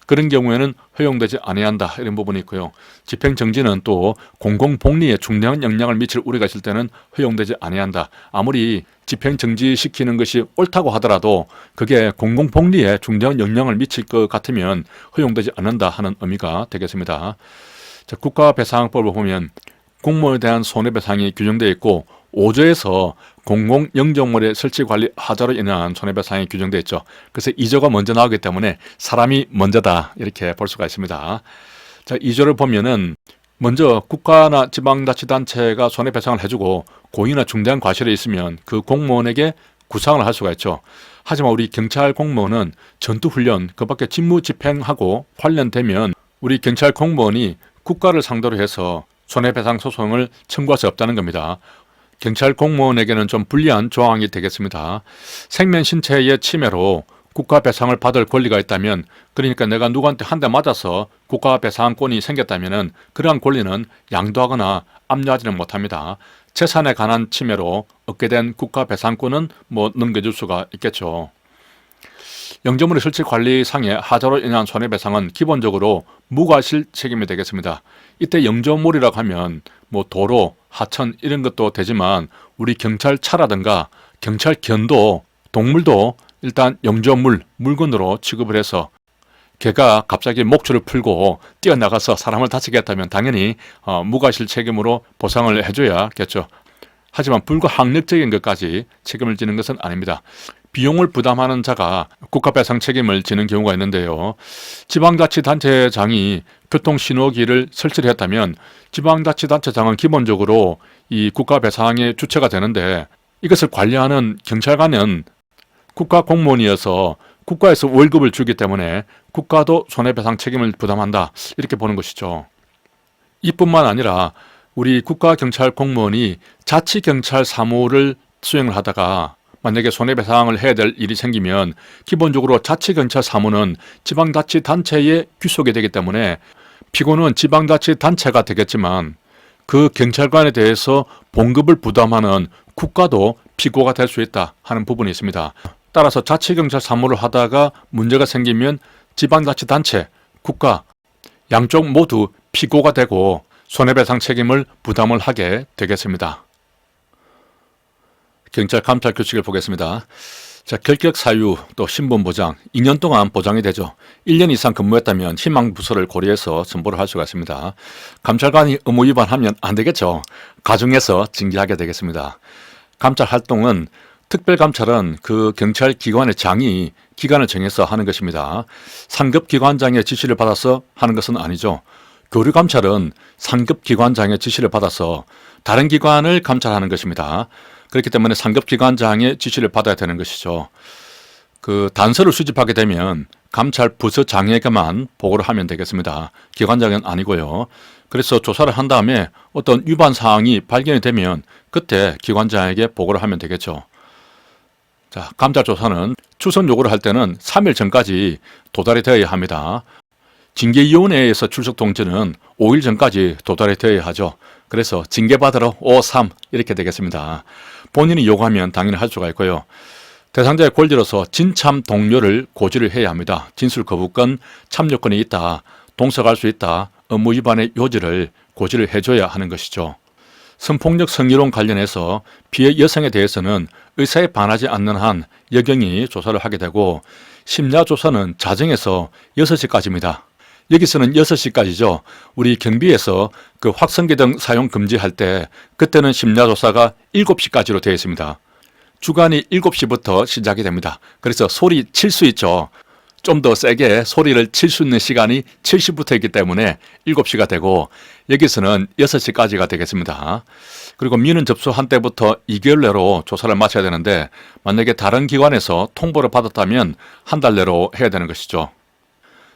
그런 경우에는 허용되지 아니한다, 이런 부분이 있고요. 집행정지는 또 공공복리에 중대한 영향을 미칠 우려가 있을 때는 허용되지 아니한다. 아무리 집행정지시키는 것이 옳다고 하더라도 그게 공공복리에 중대한 영향을 미칠 것 같으면 허용되지 않는다 하는 의미가 되겠습니다. 자, 국가배상법을 보면 공무원에 대한 손해배상이 규정되어 있고 5조에서 공공영종물의 설치관리 하자로 인한 손해배상이 규정되어 있죠. 그래서 2조가 먼저 나오기 때문에 사람이 먼저다, 이렇게 볼 수가 있습니다. 자, 2조를 보면은 먼저 국가나 지방자치단체가 손해배상을 해주고 고의나 중대한 과실이 있으면 그 공무원에게 구상을 할 수가 있죠. 하지만 우리 경찰 공무원은 전투훈련, 그 밖에 직무 집행하고 관련되면 우리 경찰 공무원이 국가를 상대로 해서 손해배상 소송을 청구할 수 없다는 겁니다. 경찰 공무원에게는 좀 불리한 조항이 되겠습니다. 생명 신체의 침해로 국가배상을 받을 권리가 있다면, 그러니까 내가 누구한테 한 대 맞아서 국가배상권이 생겼다면 그러한 권리는 양도하거나 압류하지는 못합니다. 재산에 관한 침해로 얻게 된 국가배상권은 넘겨줄 수가 있겠죠. 영조물의 설치관리상의 하자로 인한 손해배상은 기본적으로 무과실 책임이 되겠습니다. 이때 영조물이라고 하면 도로, 하천 이런 것도 되지만 우리 경찰차라든가 경찰견도, 동물도 일단 영조물, 물건으로 취급을 해서 걔가 갑자기 목줄을 풀고 뛰어나가서 사람을 다치게 했다면 당연히 무과실 책임으로 보상을 해줘야겠죠. 하지만 불가항력적인 것까지 책임을 지는 것은 아닙니다. 비용을 부담하는 자가 국가배상 책임을 지는 경우가 있는데요. 지방자치단체장이 교통신호기를 설치를 했다면 지방자치단체장은 기본적으로 이 국가배상의 주체가 되는데, 이것을 관리하는 경찰관은 국가공무원이어서 국가에서 월급을 주기 때문에 국가도 손해배상 책임을 부담한다, 이렇게 보는 것이죠. 이뿐만 아니라 우리 국가경찰 공무원이 자치경찰 사무를 수행을 하다가 만약에 손해배상을 해야 될 일이 생기면 기본적으로 자치경찰 사무는 지방자치단체에 귀속이 되기 때문에 피고는 지방자치단체가 되겠지만 그 경찰관에 대해서 봉급을 부담하는 국가도 피고가 될 수 있다 하는 부분이 있습니다. 따라서 자치경찰 사무를 하다가 문제가 생기면 지방자치단체, 국가 양쪽 모두 피고가 되고 손해배상 책임을 부담을 하게 되겠습니다. 경찰 감찰 규칙을 보겠습니다. 자, 결격 사유 또 신분 보장 2년 동안 보장이 되죠. 1년 이상 근무했다면 희망 부서를 고려해서 선보를 할 수가 있습니다. 감찰관이 의무 위반하면 안 되겠죠. 가중해서 징계하게 되겠습니다. 감찰 활동은 특별감찰은 그 경찰 기관의 장이 기간을 정해서 하는 것입니다. 상급 기관장의 지시를 받아서 하는 것은 아니죠. 교류감찰은 상급 기관장의 지시를 받아서 다른 기관을 감찰하는 것입니다. 그렇기 때문에 상급 기관장의 지시를 받아야 되는 것이죠. 그 단서를 수집하게 되면 감찰 부서장에게만 보고를 하면 되겠습니다. 기관장은 아니고요. 그래서 조사를 한 다음에 어떤 위반 사항이 발견이 되면 그때 기관장에게 보고를 하면 되겠죠. 자, 감찰 조사는 출석 요구를 할 때는 3일 전까지 도달이 되어야 합니다. 징계위원회에서 출석 통지는 5일 전까지 도달이 되어야 하죠. 그래서 징계받으러 5.3 이렇게 되겠습니다. 본인이 요구하면 당연히 할 수가 있고요. 대상자의 권리로서 진참 동료를 고지를 해야 합니다. 진술 거부권, 참여권이 있다, 동석할 수 있다, 업무 위반의 요지를 고지를 해줘야 하는 것이죠. 성폭력 성희롱 관련해서 피해 여성에 대해서는 의사에 반하지 않는 한 여경이 조사를 하게 되고 심야 조사는 자정에서 6시까지입니다. 여기서는 6시까지죠. 우리 경비에서 그 확성기 등 사용 금지할 때 그때는 심야 조사가 7시까지로 되어 있습니다. 주간이 7시부터 시작이 됩니다. 그래서 소리 칠 수 있죠. 좀 더 세게 소리를 칠 수 있는 시간이 7시부터 있기 때문에 7시가 되고 여기서는 6시까지가 되겠습니다. 그리고 민원 접수한 때부터 2개월 내로 조사를 마쳐야 되는데 만약에 다른 기관에서 통보를 받았다면 한 달 내로 해야 되는 것이죠.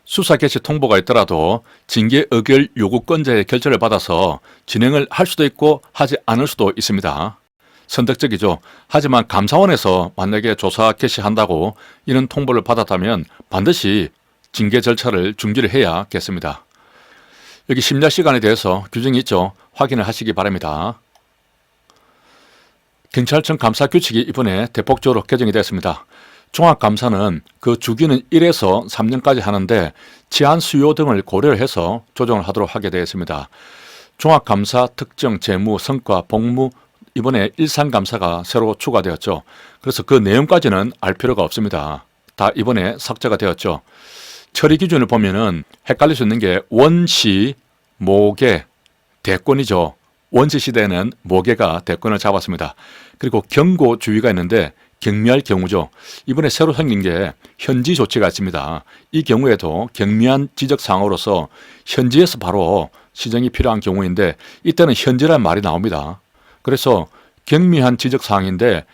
수사 개시 통보가 있더라도 징계 의결 요구권자의 결재를 받아서 진행을 할 수도 있고 하지 않을 수도 있습니다. 선택적이죠. 하지만 감사원에서 만약에 조사 개시한다고 이런 통보를 받았다면 반드시 징계 절차를 중지를 해야겠습니다. 여기 심야 시간에 대해서 규정이 있죠. 확인을 하시기 바랍니다. 경찰청 감사 규칙이 이번에 대폭적으로 개정이 되었습니다. 종합감사는 그 주기는 1에서 3년까지 하는데 치안 수요 등을 고려를 해서 조정을 하도록 하게 되었습니다. 종합감사 특정 재무, 성과, 복무 이번에 일상감사가 새로 추가되었죠. 그래서 그 내용까지는 알 필요가 없습니다. 다 이번에 삭제가 되었죠. 처리 기준을 보면은 헷갈릴 수 있는 게 원시, 모계, 대권이죠. 원시 시대에는 모계가 대권을 잡았습니다. 그리고 경고주의가 있는데 경미할 경우죠. 이번에 새로 생긴 게 현지 조치가 있습니다. 이 경우에도 경미한 지적사항으로서 현지에서 바로 시정이 필요한 경우인데 이때는 현지라는 말이 나옵니다. 그래서 경미한 지적사항인데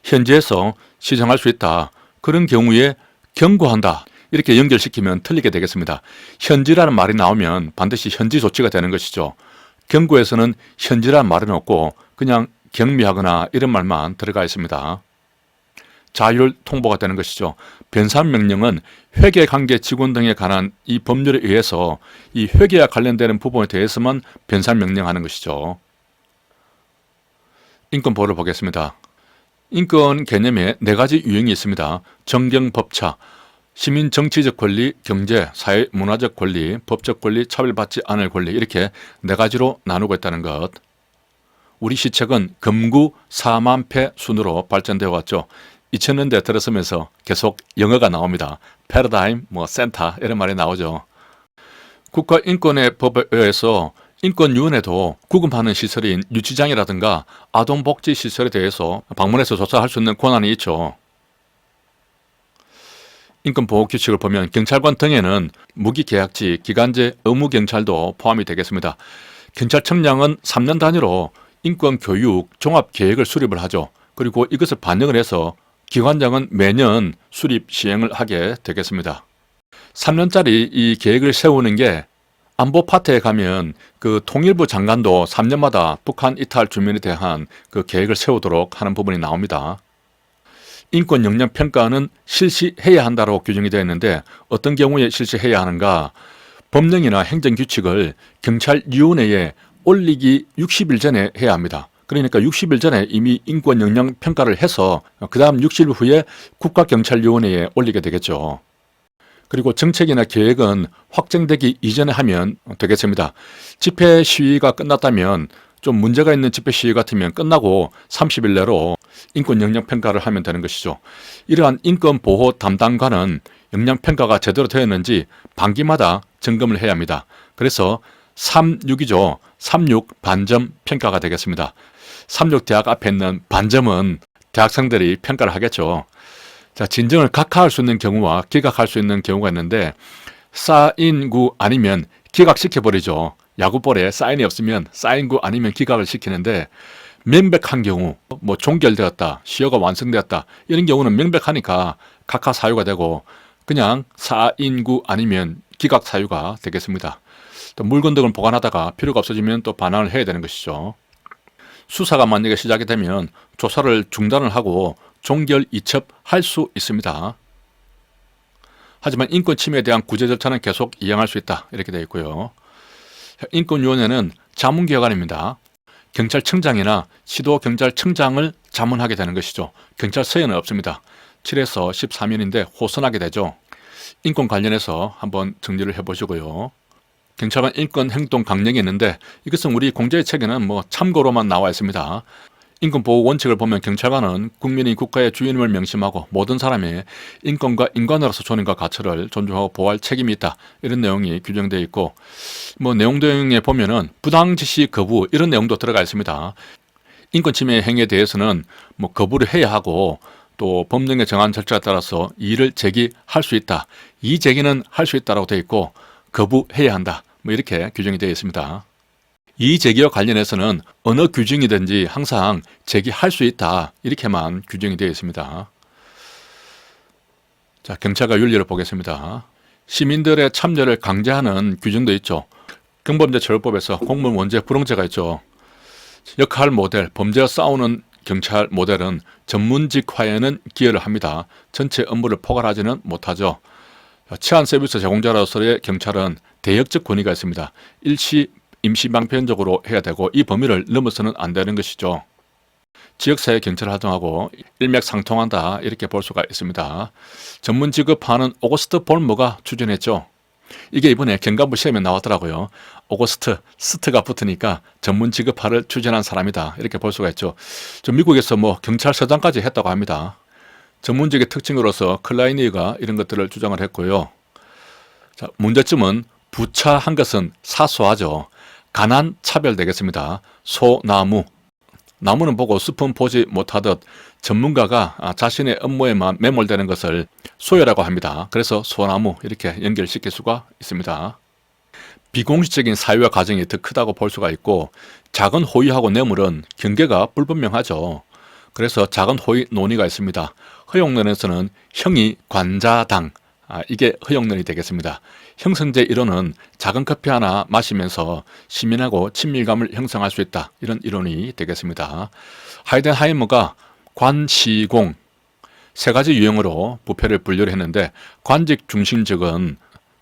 현지에서 시정할 수 있다. 그런 경우에 경고한다. 이렇게 연결시키면 틀리게 되겠습니다. 현지라는 말이 나오면 반드시 현지 조치가 되는 것이죠. 경고에서는 현지라는 말은 없고 그냥 경미하거나 이런 말만 들어가 있습니다. 자율 통보가 되는 것이죠. 변산명령은 회계관계 직원 등에 관한 이 법률에 의해서 이 회계와 관련되는 부분에 대해서만 변산명령하는 것이죠. 인권보호를 보겠습니다. 인권 개념에 4가지 유형이 있습니다. 정경법차, 시민 정치적 권리, 경제, 사회 문화적 권리, 법적 권리, 차별받지 않을 권리 이렇게 4가지로 나누고 있다는 것. 우리 시책은 금구 4만 패 순으로 발전되어 왔죠. 2000년대 들어서면서 계속 영어가 나옵니다. 패러다임, 센터 이런 말이 나오죠. 국가인권의 법에 의해서 인권위원회도 구금하는 시설인 유치장이라든가 아동복지시설에 대해서 방문해서 조사할 수 있는 권한이 있죠. 인권보호규칙을 보면 경찰관 등에는 무기계약직, 기간제 의무경찰도 포함이 되겠습니다. 경찰청장은 3년 단위로 인권교육 종합계획을 수립을 하죠. 그리고 이것을 반영을 해서 기관장은 매년 수립 시행을 하게 되겠습니다. 3년짜리 이 계획을 세우는 게 안보 파트에 가면 그 통일부 장관도 3년마다 북한 이탈 주민에 대한 그 계획을 세우도록 하는 부분이 나옵니다. 인권 역량 평가는 실시해야 한다고 규정이 되어 있는데 어떤 경우에 실시해야 하는가? 법령이나 행정규칙을 경찰위원회에 올리기 60일 전에 해야 합니다. 그러니까 60일 전에 이미 인권 역량 평가를 해서 그 다음 60일 후에 국가경찰위원회에 올리게 되겠죠. 그리고 정책이나 계획은 확정되기 이전에 하면 되겠습니다. 집회 시위가 끝났다면 좀 문제가 있는 집회 시위 같으면 끝나고 30일 내로 인권 역량 평가를 하면 되는 것이죠. 이러한 인권 보호 담당관은 역량 평가가 제대로 되었는지 반기마다 점검을 해야 합니다. 그래서 36이죠. 36 반점 평가가 되겠습니다. 36 대학 앞에 있는 반점은 대학생들이 평가를 하겠죠. 자, 진정을 각하할 수 있는 경우와 기각할 수 있는 경우가 있는데 사인구 아니면 기각시켜버리죠. 야구볼에 사인이 없으면 사인구 아니면 기각을 시키는데 명백한 경우, 뭐 종결되었다, 시효가 완성되었다 이런 경우는 명백하니까 각하 사유가 되고 그냥 사인구 아니면 기각 사유가 되겠습니다. 또 물건 등을 보관하다가 필요가 없어지면 또 반환을 해야 되는 것이죠. 수사가 만약에 시작이 되면 조사를 중단을 하고 종결 이첩할 수 있습니다. 하지만 인권 침해에 대한 구제 절차는 계속 이행할 수 있다 이렇게 되어 있고요. 인권위원회는 자문기관입니다. 경찰청장이나 시도경찰청장을 자문하게 되는 것이죠. 경찰 서해는 없습니다. 7에서 13년인데 호선하게 되죠. 인권 관련해서 한번 정리를 해보시고요. 경찰관 인권 행동 강령이 있는데 이것은 우리 공제의 책에는 뭐 참고로만 나와 있습니다. 인권보호 원칙을 보면 경찰관은 국민이 국가의 주인임을 명심하고 모든 사람의 인권과 인간으로서 존엄과 가치를 존중하고 보호할 책임이 있다. 이런 내용이 규정되어 있고 뭐 내용 등에 보면은 부당 지시 거부 이런 내용도 들어가 있습니다. 인권 침해 행위에 대해서는 뭐 거부를 해야 하고 또 법령에 정한 절차에 따라서 이의를 제기할 수 있다. 이의 제기는 할 수 있다라고 되어 있고 거부해야 한다. 뭐 이렇게 규정이 되어 있습니다. 이의 제기와 관련해서는 어느 규정이든지 항상 제기할 수 있다. 이렇게만 규정이 되어 있습니다. 자, 경찰과 윤리를 보겠습니다. 시민들의 참여를 강제하는 규정도 있죠. 경범죄처벌법에서 공무원 원죄 불응죄가 있죠. 역할 모델, 범죄와 싸우는 경찰 모델은 전문직화에는 기여를 합니다. 전체 업무를 포괄하지는 못하죠. 치안 서비스 제공자로서의 경찰은 대역적 권위가 있습니다. 일시 임시방편적으로 해야 되고 이 범위를 넘어서는 안 되는 것이죠. 지역사회 경찰을 활동하고 일맥상통한다 이렇게 볼 수가 있습니다. 전문 지급하는 오거스트 볼머가 추진했죠. 이게 이번에 경감부 시험에 나왔더라고요. 오거스트, 스트가 붙으니까 전문 지급화를 추진한 사람이다 이렇게 볼 수가 있죠. 미국에서 뭐 경찰서장까지 했다고 합니다. 전문직의 특징으로서 클라이니가 이런 것들을 주장을 했고요. 자, 문제점은 부차한 것은 사소하죠. 가난 차별 되겠습니다. 소나무. 나무는 보고 숲은 보지 못하듯 전문가가 자신의 업무에만 매몰되는 것을 소요라고 합니다. 그래서 소나무 이렇게 연결시킬 수가 있습니다. 비공식적인 사유와 과정이 더 크다고 볼 수가 있고 작은 호의하고 뇌물은 경계가 불분명하죠. 그래서 작은 호의 논의가 있습니다. 허용론에서는 형이 관자당, 이게 허용론이 되겠습니다. 형성제 이론은 작은 커피 하나 마시면서 시민하고 친밀감을 형성할 수 있다. 이런 이론이 되겠습니다. 하이덴하이머가 관시공, 세 가지 유형으로 부패를 분류를 했는데 관직 중심적은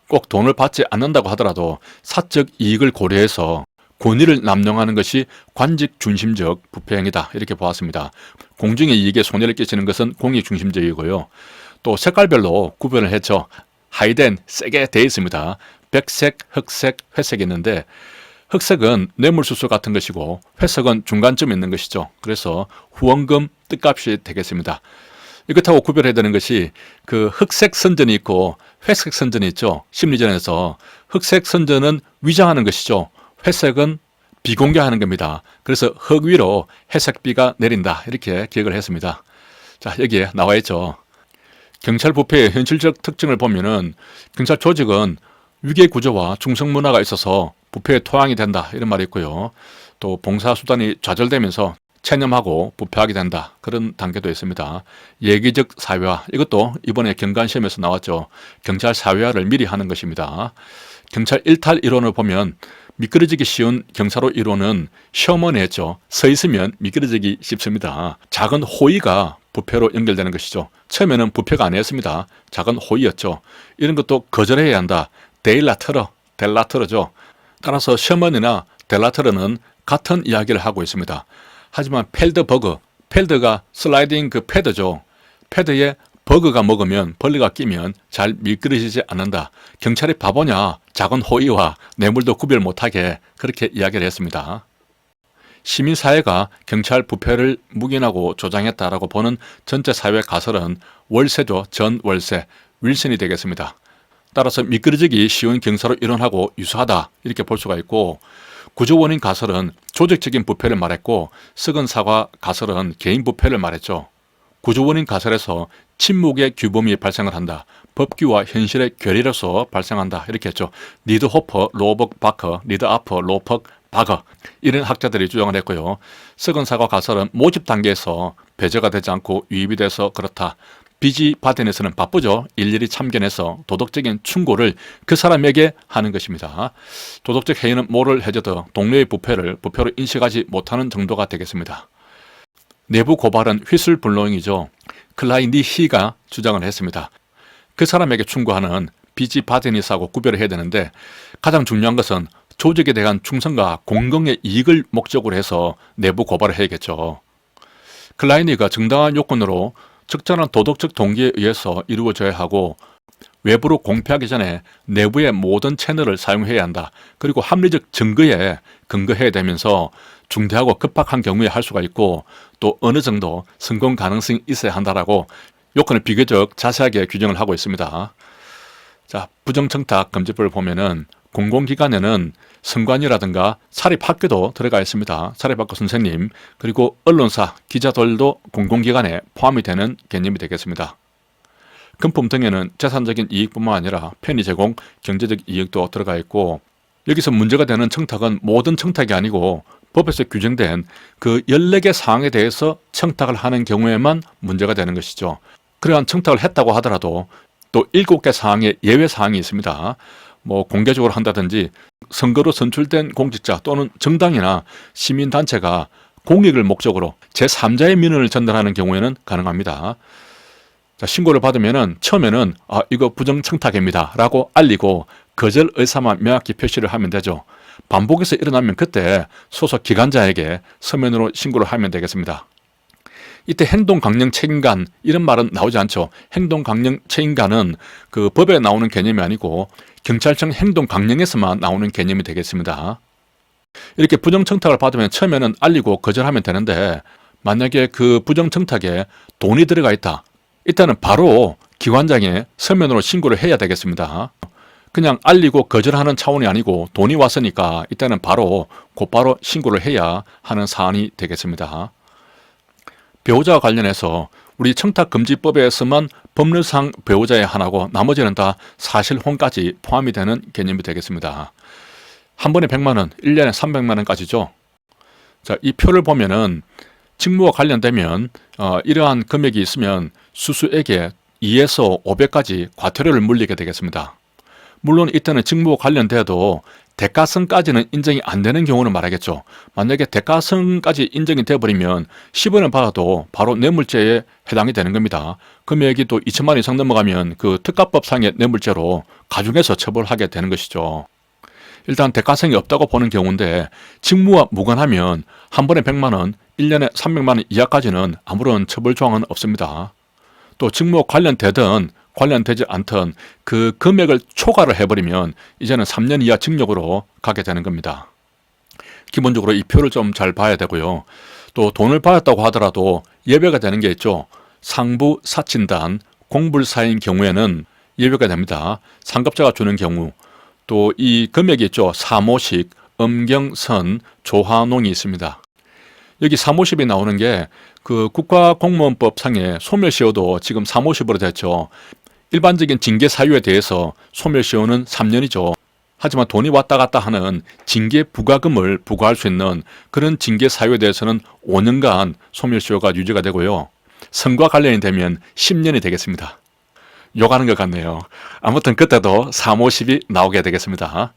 꼭 돈을 받지 않는다고 하더라도 사적 이익을 고려해서 권위를 남용하는 것이 관직 중심적 부패 행위다 이렇게 보았습니다. 공중의 이익에 손해를 끼치는 것은 공익 중심적이고요. 또 색깔별로 구별을 했죠. 하이덴 세게 되어 있습니다. 백색, 흑색, 회색이 있는데 흑색은 뇌물수수 같은 것이고 회색은 중간쯤에 있는 것이죠. 그래서 후원금 뜻값이 되겠습니다. 이것하고 구별해야 되는 것이 그 흑색 선전이 있고 회색 선전이 있죠. 심리전에서 흑색 선전은 위장하는 것이죠. 회색은 비공개하는 겁니다. 그래서 흙 위로 회색비가 내린다 이렇게 기억을 했습니다. 자, 여기에 나와 있죠. 경찰 부패의 현실적 특징을 보면은 경찰 조직은 위계 구조와 충성 문화가 있어서 부패의 토양이 된다 이런 말이 있고요. 또 봉사 수단이 좌절되면서 체념하고 부패하게 된다 그런 단계도 있습니다. 예기적 사회화 이것도 이번에 경관 시험에서 나왔죠. 경찰 사회화를 미리 하는 것입니다. 경찰 일탈 이론을 보면 미끄러지기 쉬운 경사로 이론은 시어머니 했죠. 서 있으면 미끄러지기 쉽습니다. 작은 호의가 부패로 연결되는 것이죠. 처음에는 부패가 아니었습니다. 작은 호의였죠. 이런 것도 거절해야 한다. 델라트러죠. 따라서 시어머니나 델라트러는 같은 이야기를 하고 있습니다. 하지만 펠드가 슬라이딩 그 패드죠. 패드에 버그가 먹으면 벌레가 끼면 잘 미끄러지지 않는다. 경찰이 바보냐? 작은 호의와 뇌물도 구별 못하게 그렇게 이야기를 했습니다. 시민사회가 경찰 부패를 묵인하고 조장했다라고 보는 전체 사회 가설은 월세죠. 전월세, 윌슨이 되겠습니다. 따라서 미끄러지기 쉬운 경사로 이론하고 유사하다 이렇게 볼 수가 있고, 구조원인 가설은 조직적인 부패를 말했고, 썩은 사과 가설은 개인 부패를 말했죠. 구조원인 가설에서 침묵의 규범이 발생을 한다. 법규와 현실의 괴리로서 발생한다. 이렇게 했죠. 니드 호퍼, 로벅 바커, 니드 아퍼, 로퍽 바거 이런 학자들이 주장을 했고요. 썩은 사과 가설은 모집 단계에서 배제가 되지 않고 유입이 돼서 그렇다. 비지 바덴에서는 바쁘죠. 일일이 참견해서 도덕적인 충고를 그 사람에게 하는 것입니다. 도덕적 해이는 뭐를 해줘도 동료의 부패를 부패로 인식하지 못하는 정도가 되겠습니다. 내부 고발은 휘슬블로잉이죠. 클라이니히가 주장을 했습니다. 그 사람에게 충고하는 비지 바데니스하고 구별을 해야 되는데, 가장 중요한 것은 조직에 대한 충성과 공공의 이익을 목적으로 해서 내부 고발을 해야겠죠. 클라이니가 정당한 요건으로 적절한 도덕적 동기에 의해서 이루어져야 하고, 외부로 공표하기 전에 내부의 모든 채널을 사용해야 한다. 그리고 합리적 증거에 근거해야 되면서 중대하고 급박한 경우에 할 수가 있고, 또 어느 정도 성공 가능성이 있어야 한다라고 요건을 비교적 자세하게 규정을 하고 있습니다. 자, 부정청탁 금지법을 보면은 공공기관에는 선관위라든가 사립학교도 들어가 있습니다. 사립학교 선생님, 그리고 언론사, 기자들도 공공기관에 포함이 되는 개념이 되겠습니다. 금품 등에는 재산적인 이익뿐만 아니라 편의 제공, 경제적 이익도 들어가 있고, 여기서 문제가 되는 청탁은 모든 청탁이 아니고 법에서 규정된 그 14개 사항에 대해서 청탁을 하는 경우에만 문제가 되는 것이죠. 그러한 청탁을 했다고 하더라도 또 7개 사항의 예외 사항이 있습니다. 뭐 공개적으로 한다든지, 선거로 선출된 공직자 또는 정당이나 시민단체가 공익을 목적으로 제3자의 민원을 전달하는 경우에는 가능합니다. 자, 신고를 받으면은 처음에는 이거 부정청탁입니다 라고 알리고 거절 의사만 명확히 표시를 하면 되죠. 반복해서 일어나면 그때 소속 기관자에게 서면으로 신고를 하면 되겠습니다. 이때 행동강령 책임관 이런 말은 나오지 않죠. 행동강령 책임관은 그 법에 나오는 개념이 아니고 경찰청 행동강령에서만 나오는 개념이 되겠습니다. 이렇게 부정청탁을 받으면 처음에는 알리고 거절하면 되는데, 만약에 그 부정청탁에 돈이 들어가 있다, 이때는 바로 기관장에 서면으로 신고를 해야 되겠습니다. 그냥 알리고 거절하는 차원이 아니고 돈이 왔으니까 이때는 곧바로 신고를 해야 하는 사안이 되겠습니다. 배우자와 관련해서 우리 청탁금지법에서만 법률상 배우자의 하나고 나머지는 다 사실혼까지 포함이 되는 개념이 되겠습니다. 한 번에 100만 원, 1년에 300만 원까지죠. 자, 이 표를 보면은 직무와 관련되면 이러한 금액이 있으면 수수에게 2에서 500까지 과태료를 물리게 되겠습니다. 물론 이때는 직무와 관련돼도 대가성까지는 인정이 안 되는 경우는 말하겠죠. 만약에 대가성까지 인정이 되어버리면 10원을 받아도 바로 뇌물죄에 해당이 되는 겁니다. 금액이 또 2천만 원 이상 넘어가면 그 특가법상의 뇌물죄로 가중해서 처벌하게 되는 것이죠. 일단 대가성이 없다고 보는 경우인데, 직무와 무관하면 한 번에 100만 원, 1년에 300만 원 이하까지는 아무런 처벌 조항은 없습니다. 또 직무와 관련되든 관련되지 않던 그 금액을 초과를 해버리면 이제는 3년 이하 징역으로 가게 되는 겁니다. 기본적으로 이 표를 좀 잘 봐야 되고요. 또 돈을 받았다고 하더라도 예외가 되는 게 있죠. 상부 사친단, 공불사인 경우에는 예외가 됩니다. 상급자가 주는 경우, 또 이 금액이 있죠. 사모식, 음경선, 조화농이 있습니다. 여기 사모십이 나오는 게 그 국가공무원법상의 소멸시효도 지금 사모십으로 됐죠. 일반적인 징계 사유에 대해서 소멸시효는 3년이죠. 하지만 돈이 왔다 갔다 하는 징계 부과금을 부과할 수 있는 그런 징계 사유에 대해서는 5년간 소멸시효가 유지가 되고요. 선과 관련이 되면 10년이 되겠습니다. 욕하는 것 같네요. 아무튼 그때도 350이 나오게 되겠습니다.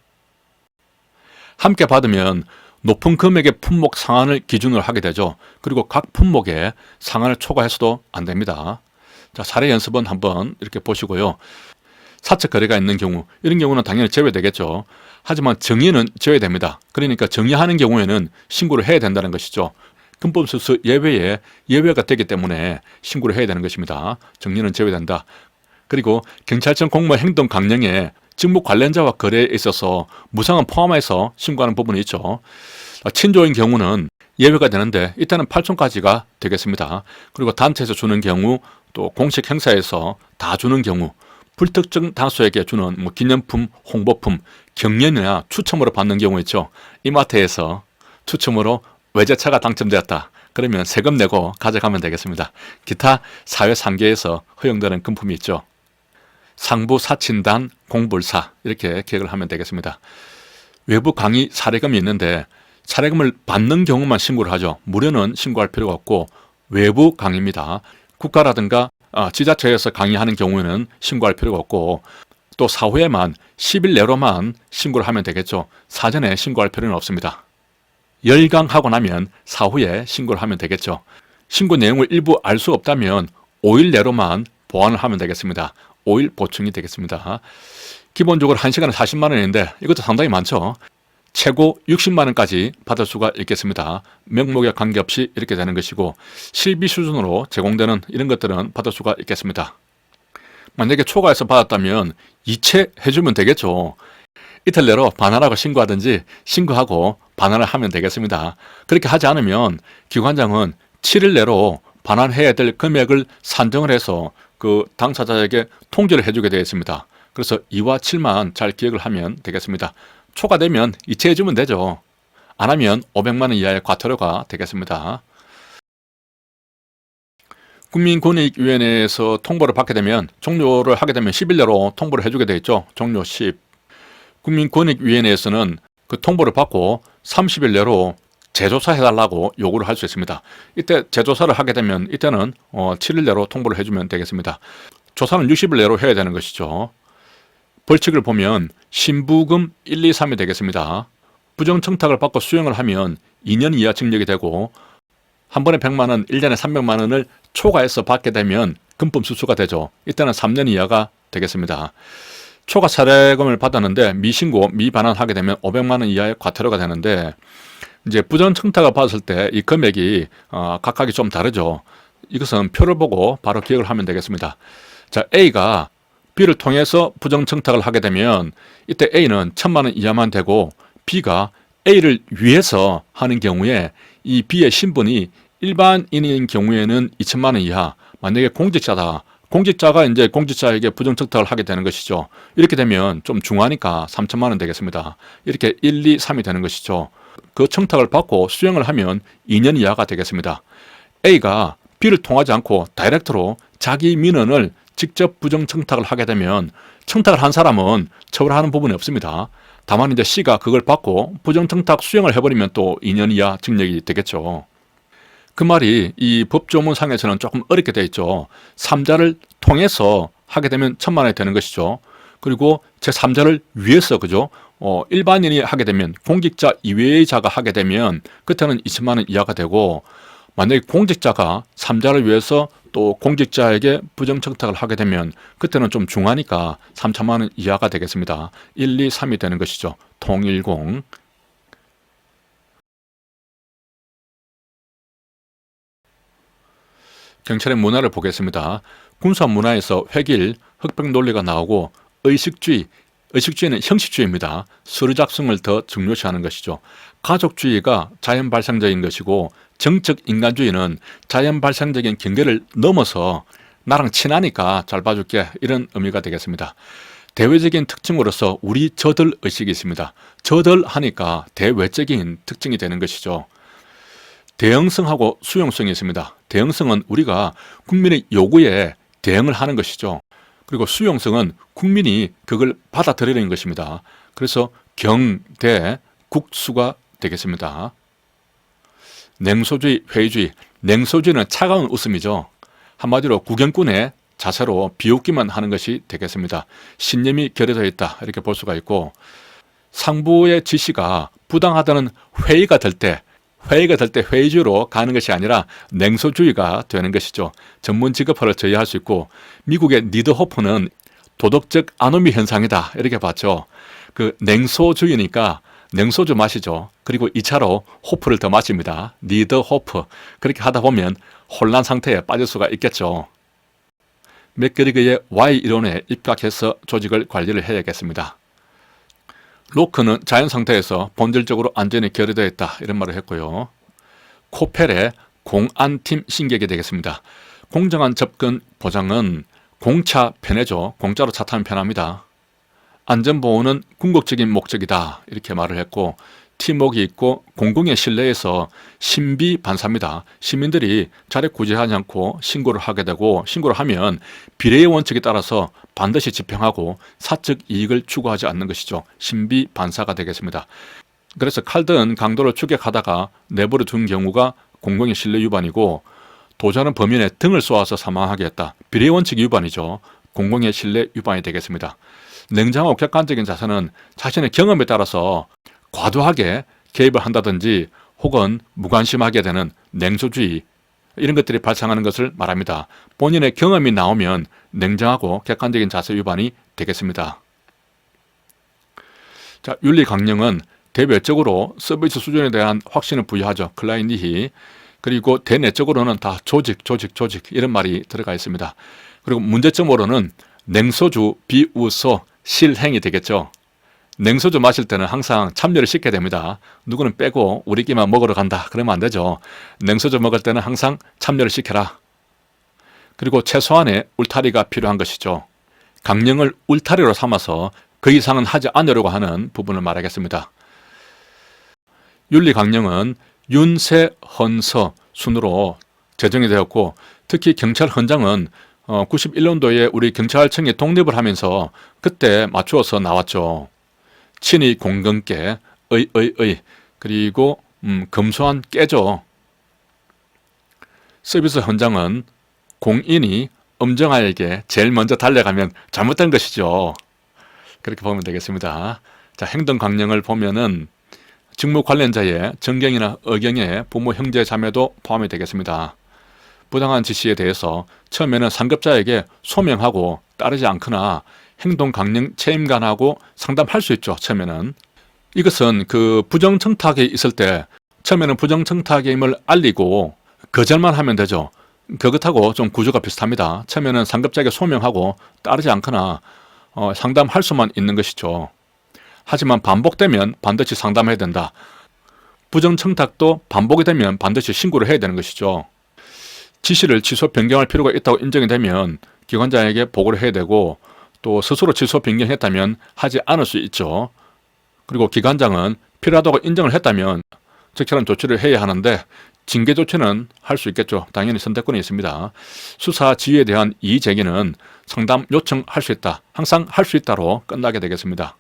함께 받으면 높은 금액의 품목 상한을 기준으로 하게 되죠. 그리고 각 품목에 상한을 초과해서도 안 됩니다. 자, 사례 연습은 한번 이렇게 보시고요. 사적 거래가 있는 경우, 이런 경우는 당연히 제외되겠죠. 하지만 정의는 제외됩니다. 그러니까 정의하는 경우에는 신고를 해야 된다는 것이죠. 금품수수 예외에 예외가 되기 때문에 신고를 해야 되는 것입니다. 정의는 제외된다. 그리고 경찰청 공무원 행동 강령에 직무 관련자와 거래에 있어서 무상은 포함해서 신고하는 부분이 있죠. 친조인 경우는 예외가 되는데 이때는 8천까지가 되겠습니다. 그리고 단체에서 주는 경우, 또 공식 행사에서 다 주는 경우, 불특정 다수에게 주는 기념품, 홍보품, 경연이나 추첨으로 받는 경우 있죠. 이마트에서 추첨으로 외제차가 당첨되었다. 그러면 세금 내고 가져가면 되겠습니다. 기타 사회 상계에서 허용되는 금품이 있죠. 상부 사친단 공불사, 이렇게 기억을 하면 되겠습니다. 외부 강의 사례금이 있는데 사례금을 받는 경우만 신고를 하죠. 무료는 신고할 필요가 없고 외부 강의입니다. 국가라든가 지자체에서 강의하는 경우에는 신고할 필요가 없고 또 사후에만 10일 내로만 신고를 하면 되겠죠. 사전에 신고할 필요는 없습니다. 열강하고 나면 사후에 신고를 하면 되겠죠. 신고 내용을 일부 알 수 없다면 5일 내로만 보완을 하면 되겠습니다. 5일 보충이 되겠습니다. 기본적으로 1시간에 40만 원인데 이것도 상당히 많죠. 최고 60만 원까지 받을 수가 있겠습니다. 명목에 관계없이 이렇게 되는 것이고 실비 수준으로 제공되는 이런 것들은 받을 수가 있겠습니다. 만약에 초과해서 받았다면 이체해주면 되겠죠. 이틀 내로 반환하고 신고하든지 신고하고 반환을 하면 되겠습니다. 그렇게 하지 않으면 기관장은 7일 내로 반환해야 될 금액을 산정을 해서 그 당사자에게 통지를 해주게 되어 있습니다. 그래서 2와 7만 잘 기억을 하면 되겠습니다. 초과되면 이체해주면 되죠. 안 하면 500만 원 이하의 과태료가 되겠습니다. 국민권익위원회에서 통보를 받게 되면 종료를 하게 되면 10일 내로 통보를 해주게 되어 있죠. 종료 10. 국민권익위원회에서는 그 통보를 받고 30일 내로 재조사 해달라고 요구를 할 수 있습니다. 이때 재조사를 하게 되면 이때는 7일 내로 통보를 해주면 되겠습니다. 조사는 60일 내로 해야 되는 것이죠. 벌칙을 보면 신부금 1, 2, 3이 되겠습니다. 부정청탁을 받고 수령을 하면 2년 이하 징역이 되고 한 번에 100만 원, 1년에 300만 원을 초과해서 받게 되면 금품 수수가 되죠. 이때는 3년 이하가 되겠습니다. 초과 사례금을 받았는데 미신고, 미반환하게 되면 500만 원 이하의 과태료가 되는데 이제 부정청탁을 받았을 때 이 금액이 각각이 좀 다르죠. 이것은 표를 보고 바로 기억을 하면 되겠습니다. 자, A가 B를 통해서 부정청탁을 하게 되면 이때 A는 1,000만 원 이하만 되고 B가 A를 위해서 하는 경우에 이 B의 신분이 일반인인 경우에는 2,000만 원 이하, 만약에 공직자다. 공직자가 이제 공직자에게 부정청탁을 하게 되는 것이죠. 이렇게 되면 좀 중하니까 3,000만 원 되겠습니다. 이렇게 1, 2, 3이 되는 것이죠. 그 청탁을 받고 수령을 하면 2년 이하가 되겠습니다. A가 B를 통하지 않고 다이렉트로 자기 민원을 직접 부정청탁을 하게 되면 청탁을 한 사람은 처벌하는 부분이 없습니다. 다만 이제 C가 그걸 받고 부정청탁 수령을 해버리면 또 2년 이하 징역이 되겠죠. 그 말이 이 법조문상에서는 조금 어렵게 되어 있죠. 3자를 통해서 하게 되면 1,000만 원이 되는 것이죠. 그리고 제3자를 위해서, 그죠? 일반인이 하게 되면, 공직자 이외의 자가 하게 되면 그때는 2,000만 원 이하가 되고, 만약에 공직자가 3자를 위해서 또 공직자에게 부정청탁을 하게 되면 그때는 좀 중하니까 3,000만 원 이하가 되겠습니다. 1, 2, 3이 되는 것이죠. 통일공. 경찰의 문화를 보겠습니다. 군사 문화에서 획일, 흑백 논리가 나오고 의식주의는 형식주의입니다. 서류 작성을 더 중요시하는 것이죠. 가족주의가 자연 발상적인 것이고 정적 인간주의는 자연 발상적인 경계를 넘어서 나랑 친하니까 잘 봐줄게, 이런 의미가 되겠습니다. 대외적인 특징으로서 우리 저들 의식이 있습니다. 저들 하니까 대외적인 특징이 되는 것이죠. 대응성하고 수용성이 있습니다. 대응성은 우리가 국민의 요구에 대응을 하는 것이죠. 그리고 수용성은 국민이 그걸 받아들이는 것입니다. 그래서 경대 국수가 되겠습니다. 냉소주의, 회의주의. 냉소주의는 차가운 웃음이죠. 한마디로 구경꾼의 자세로 비웃기만 하는 것이 되겠습니다. 신념이 결여되어 있다 이렇게 볼 수가 있고, 상부의 지시가 부당하다는 회의가 될 때 회의주의로 가는 것이 아니라 냉소주의가 되는 것이죠. 전문 직업화를 저해할 수 있고, 미국의 니드호프는 도덕적 아노미 현상이다 이렇게 봤죠. 그 냉소주의니까 냉소주 마시죠. 그리고 2차로 호프를 더 마십니다. 니드호프. 그렇게 하다 보면 혼란 상태에 빠질 수가 있겠죠. 맥그리거의 Y 이론에 입각해서 조직을 관리를 해야겠습니다. 로크는 자연 상태에서 본질적으로 안전이 결여되어 있다 이런 말을 했고요. 코펠의 공안팀 신격이 되겠습니다. 공정한 접근 보장은 공차 편해죠. 공짜로 차 타면 편합니다. 안전보호는 궁극적인 목적이다 이렇게 말을 했고, 팀워크가 있고 공공의 신뢰에서 신비반사입니다. 시민들이 자력 구제하지 않고 신고를 하게 되고, 신고를 하면 비례의 원칙에 따라서 반드시 집행하고 사적 이익을 추구하지 않는 것이죠. 신비반사가 되겠습니다. 그래서 칼든 강도를 추격하다가 내버려 둔 경우가 공공의 신뢰 위반이고, 도주하는 범인의 등을 쏘아서 사망하게 했다. 비례의 원칙 위반이죠. 공공의 신뢰 위반이 되겠습니다. 냉정하고 객관적인 자세는 자신의 경험에 따라서 과도하게 개입을 한다든지 혹은 무관심하게 되는 냉소주의, 이런 것들이 발생하는 것을 말합니다. 본인의 경험이 나오면 냉정하고 객관적인 자세 위반이 되겠습니다. 자, 윤리 강령은 대외적으로 서비스 수준에 대한 확신을 부여하죠. 클라인리히. 그리고 대내적으로는 다 조직 이런 말이 들어가 있습니다. 그리고 문제점으로는 냉소주, 비우소, 실행이 되겠죠. 냉소주 마실 때는 항상 참여를 시켜야 됩니다. 누구는 빼고 우리끼만 먹으러 간다 그러면 안 되죠. 냉소주 먹을 때는 항상 참여를 시켜라. 그리고 최소한의 울타리가 필요한 것이죠. 강령을 울타리로 삼아서 그 이상은 하지 않으려고 하는 부분을 말하겠습니다. 윤리 강령은 윤세, 헌서 순으로 제정이 되었고, 특히 경찰 헌장은 91년도에 우리 경찰청이 독립을 하면서 그때 맞추어서 나왔죠. 친히 공건께 그리고 검소한 깨죠. 서비스 헌장은 공인이 엄정아에게 제일 먼저 달려가면 잘못된 것이죠. 그렇게 보면 되겠습니다. 자, 행동 강령을 보면은 직무 관련자의 정경이나 의경의 부모, 형제, 자매도 포함이 되겠습니다. 부당한 지시에 대해서 처음에는 상급자에게 소명하고 따르지 않거나 행동 강령 책임관하고 상담할 수 있죠. 처음에는. 이것은 그 부정청탁이 있을 때 처음에는 부정청탁임을 알리고 거절만 하면 되죠. 그것하고 좀 구조가 비슷합니다. 처음에는 상급자에게 소명하고 따르지 않거나 상담할 수만 있는 것이죠. 하지만 반복되면 반드시 상담해야 된다. 부정청탁도 반복이 되면 반드시 신고를 해야 되는 것이죠. 지시를 취소 변경할 필요가 있다고 인정이 되면 기관장에게 보고를 해야 되고, 또 스스로 취소 변경했다면 하지 않을 수 있죠. 그리고 기관장은 필요하다고 인정을 했다면 적절한 조치를 해야 하는데, 징계 조치는 할 수 있겠죠. 당연히 선택권이 있습니다. 수사 지휘에 대한 이의 제기는 상담 요청할 수 있다. 항상 할 수 있다로 끝나게 되겠습니다.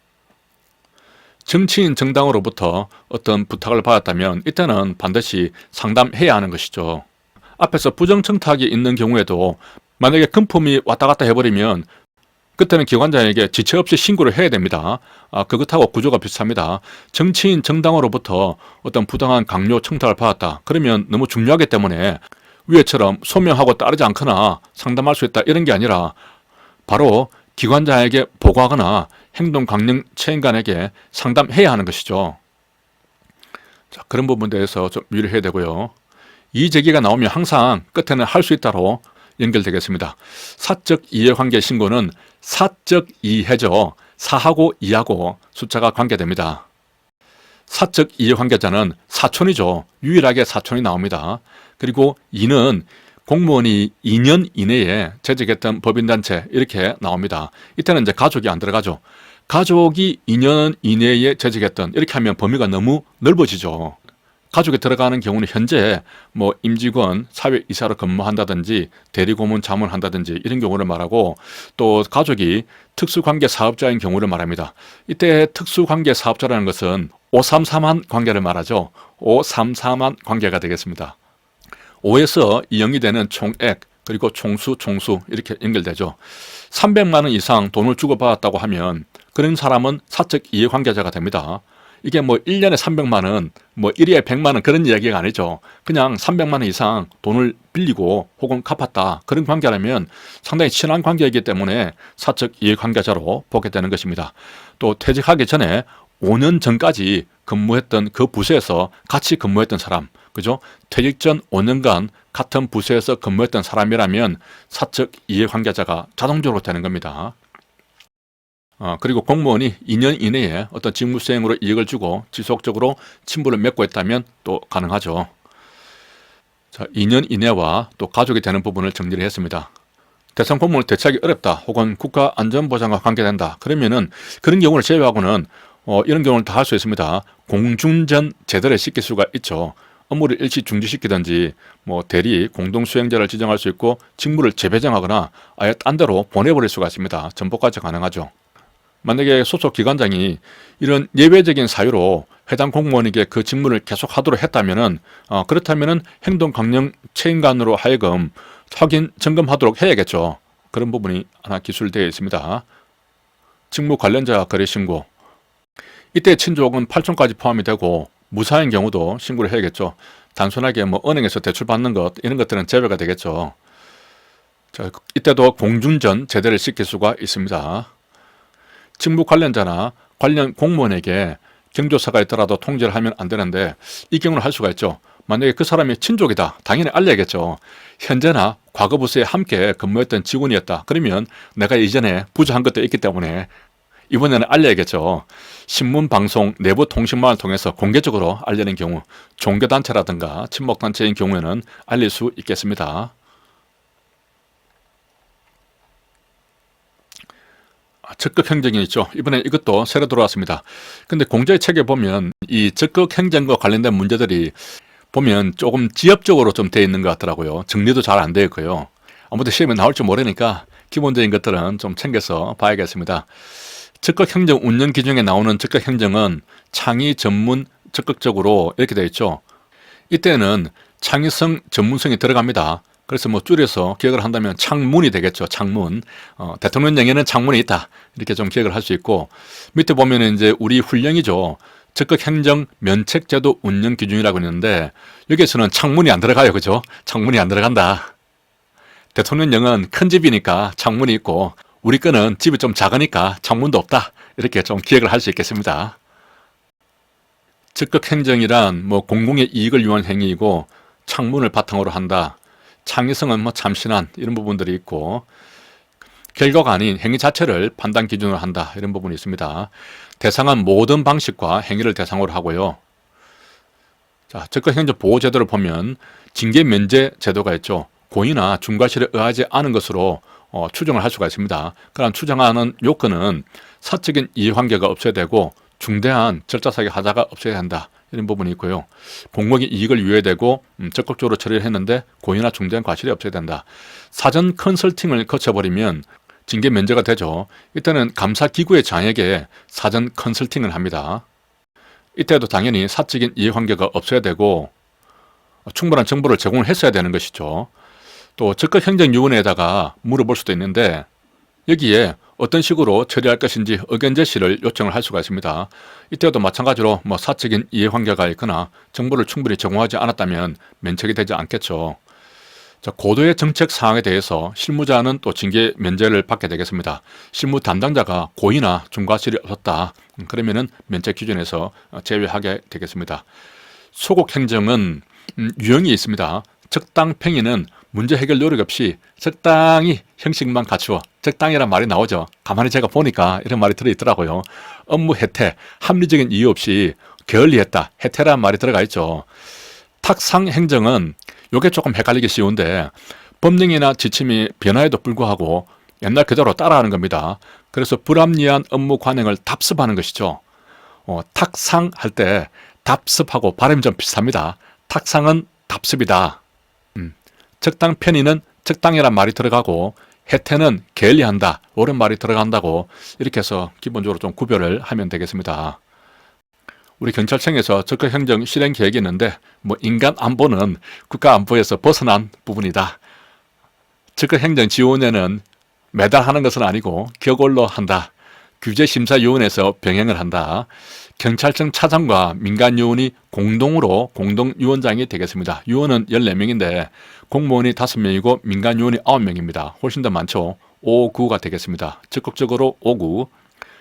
정치인 정당으로부터 어떤 부탁을 받았다면 이때는 반드시 상담해야 하는 것이죠. 앞에서 부정청탁이 있는 경우에도 만약에 금품이 왔다 갔다 해버리면 그때는 기관장에게 지체 없이 신고를 해야 됩니다. 그것하고 구조가 비슷합니다. 정치인 정당으로부터 어떤 부당한 강요 청탁을 받았다. 그러면 너무 중요하기 때문에 위에처럼 소명하고 따르지 않거나 상담할 수 있다 이런 게 아니라 바로 기관장에게 보고하거나 행동 강령 책임관에게 상담해야 하는 것이죠. 자, 그런 부분에 대해서 좀 유의해야 되고요. 이의 제기가 나오면 항상 끝에는 할 수 있다로 연결되겠습니다. 사적 이해관계 신고는 사적 이해죠. 사하고 이하고 숫자가 관계됩니다. 사적 이해관계자는 사촌이죠. 유일하게 사촌이 나옵니다. 그리고 이는 공무원이 2년 이내에 재직했던 법인단체 이렇게 나옵니다. 이때는 이제 가족이 안 들어가죠. 가족이 2년 이내에 재직했던 이렇게 하면 범위가 너무 넓어지죠. 가족에 들어가는 경우는 현재 뭐 임직원, 사회이사로 근무한다든지 대리고문 자문한다든지 이런 경우를 말하고, 또 가족이 특수관계 사업자인 경우를 말합니다. 이때 특수관계 사업자라는 것은 533한 관계를 말하죠. 533한 관계가 되겠습니다. 5에서 2영이 되는 총액, 그리고 총수 이렇게 연결되죠. 300만 원 이상 돈을 주고받았다고 하면 그런 사람은 사적 이해관계자가 됩니다. 이게 뭐 1년에 300만 원, 뭐 1회에 100만 원 그런 이야기가 아니죠. 그냥 300만 원 이상 돈을 빌리고 혹은 갚았다. 그런 관계라면 상당히 친한 관계이기 때문에 사적 이해관계자로 보게 되는 것입니다. 또 퇴직하기 전에 5년 전까지 근무했던 그 부서에서 같이 근무했던 사람, 그죠? 퇴직 전 5년간 같은 부서에서 근무했던 사람이라면 사적 이해관계자가 자동적으로 되는 겁니다. 그리고 공무원이 2년 이내에 어떤 직무 수행으로 이익을 주고 지속적으로 친분을 맺고 있다면 또 가능하죠. 자, 2년 이내와 또 가족이 되는 부분을 정리를 했습니다. 대상 공무원을 대체하기 어렵다 혹은 국가 안전보장과 관계된다 그러면은 그런 경우를 제외하고는 이런 경우를 다 할 수 있습니다. 공중전 제도를 시킬 수가 있죠. 업무를 일시 중지시키든지 뭐 대리, 공동수행자를 지정할 수 있고 직무를 재배정하거나 아예 딴 데로 보내버릴 수가 있습니다. 전보까지 가능하죠. 만약에 소속 기관장이 이런 예외적인 사유로 해당 공무원에게 그 직무를 계속하도록 했다면은 그렇다면은 행동강령 책임관으로 하여금 확인 점검하도록 해야겠죠. 그런 부분이 하나 기술되어 있습니다. 직무 관련자 거래 신고. 이때 친족은 8촌까지 포함이 되고 무사인 경우도 신고를 해야겠죠. 단순하게 뭐 은행에서 대출 받는 것 이런 것들은 제외가 되겠죠. 자, 이때도 공중전 제대를 시킬 수가 있습니다. 직무 관련자나 관련 공무원에게 경조사가 있더라도 통지를 하면 안 되는데 이 경우는 할 수가 있죠. 만약에 그 사람이 친족이다. 당연히 알려야겠죠. 현재나 과거 부서에 함께 근무했던 직원이었다. 그러면 내가 이전에 부조한 것도 있기 때문에 이번에는 알려야겠죠. 신문, 방송, 내부 통신망을 통해서 공개적으로 알리는 경우, 종교단체라든가 친목단체인 경우에는 알릴 수 있겠습니다. 적극 행정이 있죠. 이번에 이것도 새로 들어왔습니다. 근데 공제의 책에 보면 이 적극 행정과 관련된 문제들이 보면 조금 지엽적으로 좀 되어 있는 것 같더라고요. 정리도 잘 안 되어 있고요. 아무튼 시험에 나올지 모르니까 기본적인 것들은 좀 챙겨서 봐야겠습니다. 적극 행정 운영 기준에 나오는 적극 행정은 창의 전문 적극적으로 이렇게 되어 있죠. 이때는 창의성 전문성이 들어갑니다. 그래서 뭐 줄여서 기억을 한다면 창문이 되겠죠. 창문. 대통령령에는 창문이 있다. 이렇게 좀 기억을 할 수 있고 밑에 보면은 이제 우리 훈령이죠. 적극 행정 면책제도 운영 기준이라고 있는데 여기에서는 창문이 안 들어가요. 그죠? 창문이 안 들어간다. 대통령령은 큰 집이니까 창문이 있고 우리 거는 집이 좀 작으니까 창문도 없다. 이렇게 좀 기억을 할 수 있겠습니다. 적극 행정이란 뭐 공공의 이익을 위한 행위이고 창문을 바탕으로 한다. 창의성은 뭐 참신한 이런 부분들이 있고 결과가 아닌 행위 자체를 판단 기준으로 한다. 이런 부분이 있습니다. 대상은 모든 방식과 행위를 대상으로 하고요. 자, 적극 행정 보호 제도를 보면 징계 면제 제도가 있죠. 고의나 중과실에 의하지 않은 것으로 추정을 할 수가 있습니다. 그런 추정하는 요건은 사적인 이해관계가 없어야 되고 중대한 절차상의 하자가 없어야 한다. 이런 부분이 있고요. 공공의 이익을 위해 되고 적극적으로 처리를 했는데 고의나 중대한 과실이 없어야 된다. 사전 컨설팅을 거쳐버리면 징계 면제가 되죠. 이때는 감사기구의 장에게 사전 컨설팅을 합니다. 이때도 당연히 사적인 이해관계가 없어야 되고 충분한 정보를 제공을 했어야 되는 것이죠. 또 적극행정위원회에다가 물어볼 수도 있는데 여기에 어떤 식으로 처리할 것인지 의견 제시를 요청을 할 수가 있습니다. 이때도 마찬가지로 뭐 사적인 이해관계가 있거나 정보를 충분히 제공하지 않았다면 면책이 되지 않겠죠. 자, 고도의 정책 사항에 대해서 실무자는 또 징계 면제를 받게 되겠습니다. 실무 담당자가 고의나 중과실이 없었다. 그러면은 면책 기준에서 제외하게 되겠습니다. 소극 행정은 유형이 있습니다. 적당 팽의는 문제 해결 노력 없이 적당히 형식만 갖추어 적당이란 말이 나오죠. 가만히 제가 보니까 이런 말이 들어있더라고요. 업무 혜택, 합리적인 이유 없이 게을리했다. 혜택이란 말이 들어가 있죠. 탁상 행정은 이게 조금 헷갈리기 쉬운데 법령이나 지침이 변화에도 불구하고 옛날 그대로 따라하는 겁니다. 그래서 불합리한 업무 관행을 답습하는 것이죠. 탁상 할 때 답습하고 발음이 좀 비슷합니다. 탁상은 답습이다. 적당 편의는 적당이란 말이 들어가고 혜태는 게을리한다. 옳은 말이 들어간다고 이렇게 해서 기본적으로 좀 구별을 하면 되겠습니다. 우리 경찰청에서 적극 행정 실행 계획이 있는데 뭐 인간 안보는 국가 안보에서 벗어난 부분이다. 즉각행정지원에는 매달 하는 것은 아니고 격월로 한다. 규제심사위원회에서 병행을 한다. 경찰청 차장과 민간요원이 공동으로 공동유원장이 되겠습니다. 요원은 14명인데 공무원이 5명이고 민간요원이 9명입니다. 훨씬 더 많죠. 5구가 되겠습니다. 적극적으로 5구.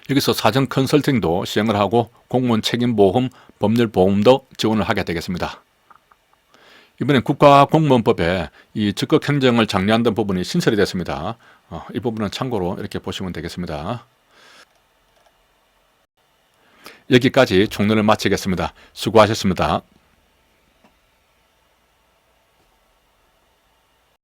여기서 사전 컨설팅도 시행을 하고 공무원 책임보험, 법률보험도 지원을 하게 되겠습니다. 이번엔 국가공무원법에 이 즉각행정을 장려한다는 부분이 신설이 됐습니다. 이 부분은 참고로 이렇게 보시면 되겠습니다. 여기까지 총론을 마치겠습니다. 수고하셨습니다.